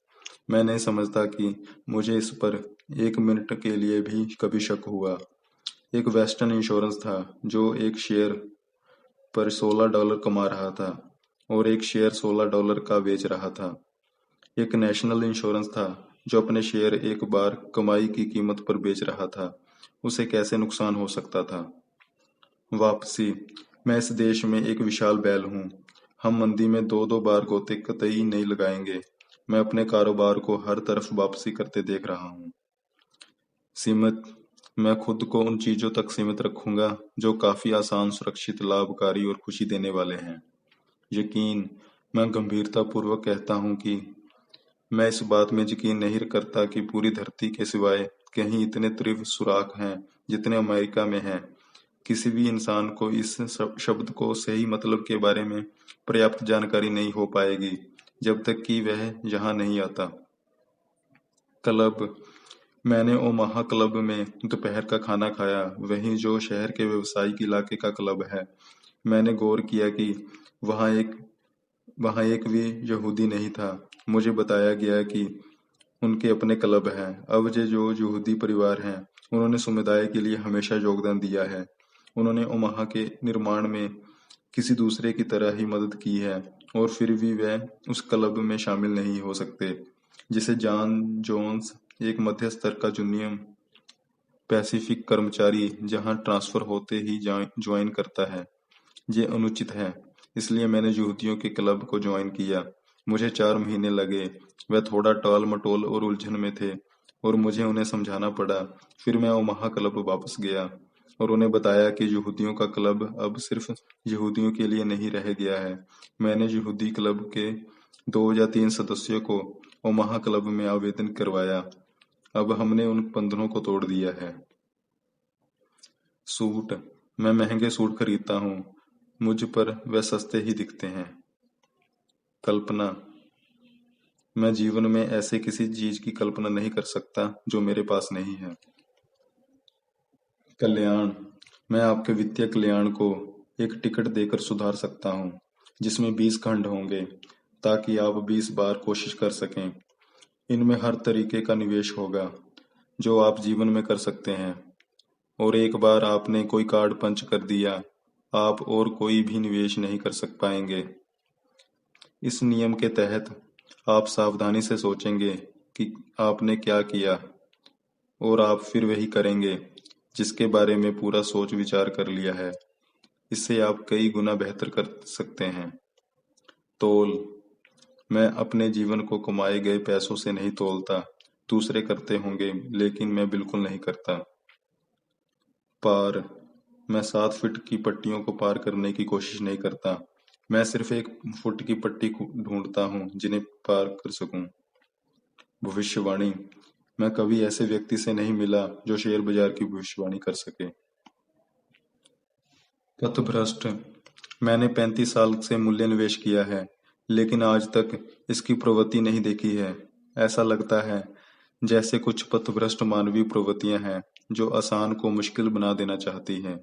S1: मैं नहीं समझता कि मुझे इस पर एक मिनट के लिए भी कभी शक हुआ। एक वेस्टर्न इंश्योरेंस था जो एक शेयर पर $16 कमा रहा था और एक शेयर $16 का बेच रहा था। एक नेशनल इंश्योरेंस था जो अपने शेयर एक बार कमाई की कीमत पर बेच रहा था। उसे कैसे नुकसान हो सकता था? वापसी मैं इस देश में एक विशाल बैल हूँ। हम मंदी में दो दो बार गोते कतई नहीं लगाएंगे। मैं अपने कारोबार को हर तरफ वापसी करते देख रहा हूँ। सीमित मैं खुद को उन चीजों तक सीमित रखूंगा जो काफी आसान, सुरक्षित, लाभकारी और खुशी देने वाले हैं। यकीन मैं गंभीरतापूर्वक कहता हूँ कि मैं इस बात में यकीन नहीं करता कि पूरी धरती के सिवाय कहीं इतने तीव्र सुराख हैं जितने अमेरिका में हैं। किसी भी इंसान को इस शब्द को सही मतलब के बारे में पर्याप्त जानकारी नहीं हो पाएगी जब तक कि वह यहाँ नहीं आता। क्लब मैंने ओमाहा क्लब में दोपहर का खाना खाया, वही जो शहर के व्यवसायिक इलाके का क्लब है। मैंने गौर किया कि वहाँ एक वहाँ एक भी यहूदी नहीं था। मुझे बताया गया कि उनके अपने क्लब हैं। अब जो यहूदी परिवार हैं, उन्होंने समुदाय के लिए हमेशा योगदान दिया है। उन्होंने ओमाहा के निर्माण में किसी दूसरे की तरह ही मदद की है और फिर भी वह उस क्लब में शामिल नहीं हो सकते जिसे जॉन जोन्स, एक मध्य स्तर का यूनियन पैसिफिक कर्मचारी, जहां ट्रांसफर होते ही ज्वाइन करता है। ये अनुचित है, इसलिए मैंने यहूदियों के क्लब को ज्वाइन किया। मुझे 4 महीने लगे। वह थोड़ा टाल मटोल और उलझन में थे और मुझे उन्हें समझाना पड़ा। फिर मैं ओमाहा क्लब वापस गया और उन्हें बताया कि यहूदियों का क्लब अब सिर्फ यहूदियों के लिए नहीं रह गया है। मैंने यहूदी क्लब के 2 या 3 सदस्यों को ओमाहा क्लब में आवेदन करवाया। अब हमने उन बंधनों को तोड़ दिया है। सूट मैं महंगे सूट खरीदता हूँ, मुझ पर वे सस्ते ही दिखते हैं। कल्पना मैं जीवन में ऐसे किसी चीज की कल्पना नहीं कर सकता जो मेरे पास नहीं है। कल्याण मैं आपके वित्तीय कल्याण को एक टिकट देकर सुधार सकता हूँ जिसमें 20 खंड होंगे ताकि आप 20 बार कोशिश कर सकें। इनमें हर तरीके का निवेश होगा जो आप जीवन में कर सकते हैं और एक बार आपने कोई कार्ड पंच कर दिया, आप और कोई भी निवेश नहीं कर सक पाएंगे। इस नियम के तहत आप सावधानी से सोचेंगे कि आपने क्या किया और आप फिर वही करेंगे जिसके बारे में पूरा सोच विचार कर लिया है। इससे आप कई गुना बेहतर कर सकते हैं। तोल मैं अपने जीवन को कमाए गए पैसों से नहीं तोलता। दूसरे करते होंगे लेकिन मैं बिल्कुल नहीं करता। पार मैं 7 फीट की पट्टियों को पार करने की कोशिश नहीं करता। मैं सिर्फ 1 फुट की पट्टी ढूंढता हूँ जिन्हें पार कर सकूं। भविष्यवाणी मैं कभी ऐसे व्यक्ति से नहीं मिला जो शेयर बाजार की भविष्यवाणी कर सके। पथभ्रष्ट मैंने 35 साल से मूल्य निवेश किया है लेकिन आज तक इसकी प्रवृत्ति नहीं देखी है। ऐसा लगता है जैसे कुछ पथभ्रष्ट मानवीय प्रवृत्तियां हैं जो आसान को मुश्किल बना देना चाहती हैं।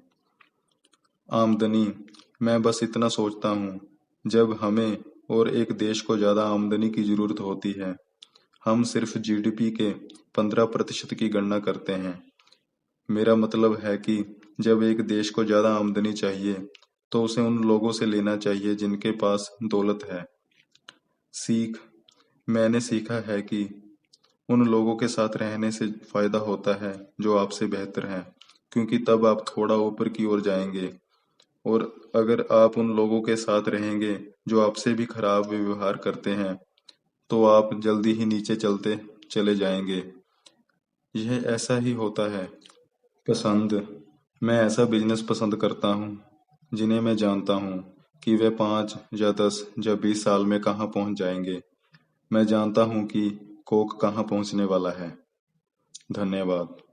S1: आमदनी मैं बस इतना सोचता हूँ जब हमें और एक देश को ज़्यादा आमदनी की ज़रूरत होती है, हम सिर्फ जीडीपी के 15% की गणना करते हैं। मेरा मतलब है कि जब एक देश को ज़्यादा आमदनी चाहिए, तो उसे उन लोगों से लेना चाहिए जिनके पास दौलत है। सीख मैंने सीखा है कि उन लोगों के साथ रहने से फायदा होता है जो आपसे बेहतर हैं, क्योंकि तब आप थोड़ा ऊपर की ओर जाएंगे। और अगर आप उन लोगों के साथ रहेंगे जो आपसे भी खराब व्यवहार करते हैं, तो आप जल्दी ही नीचे चलते चले जाएंगे। यह ऐसा ही होता है। पसंद मैं ऐसा बिजनेस पसंद करता हूँ जिन्हें मैं जानता हूँ कि वे 5 या 10 या 20 साल में कहाँ पहुँच जाएंगे। मैं जानता हूँ कि कोक कहाँ पहुँचने वाला है। धन्यवाद।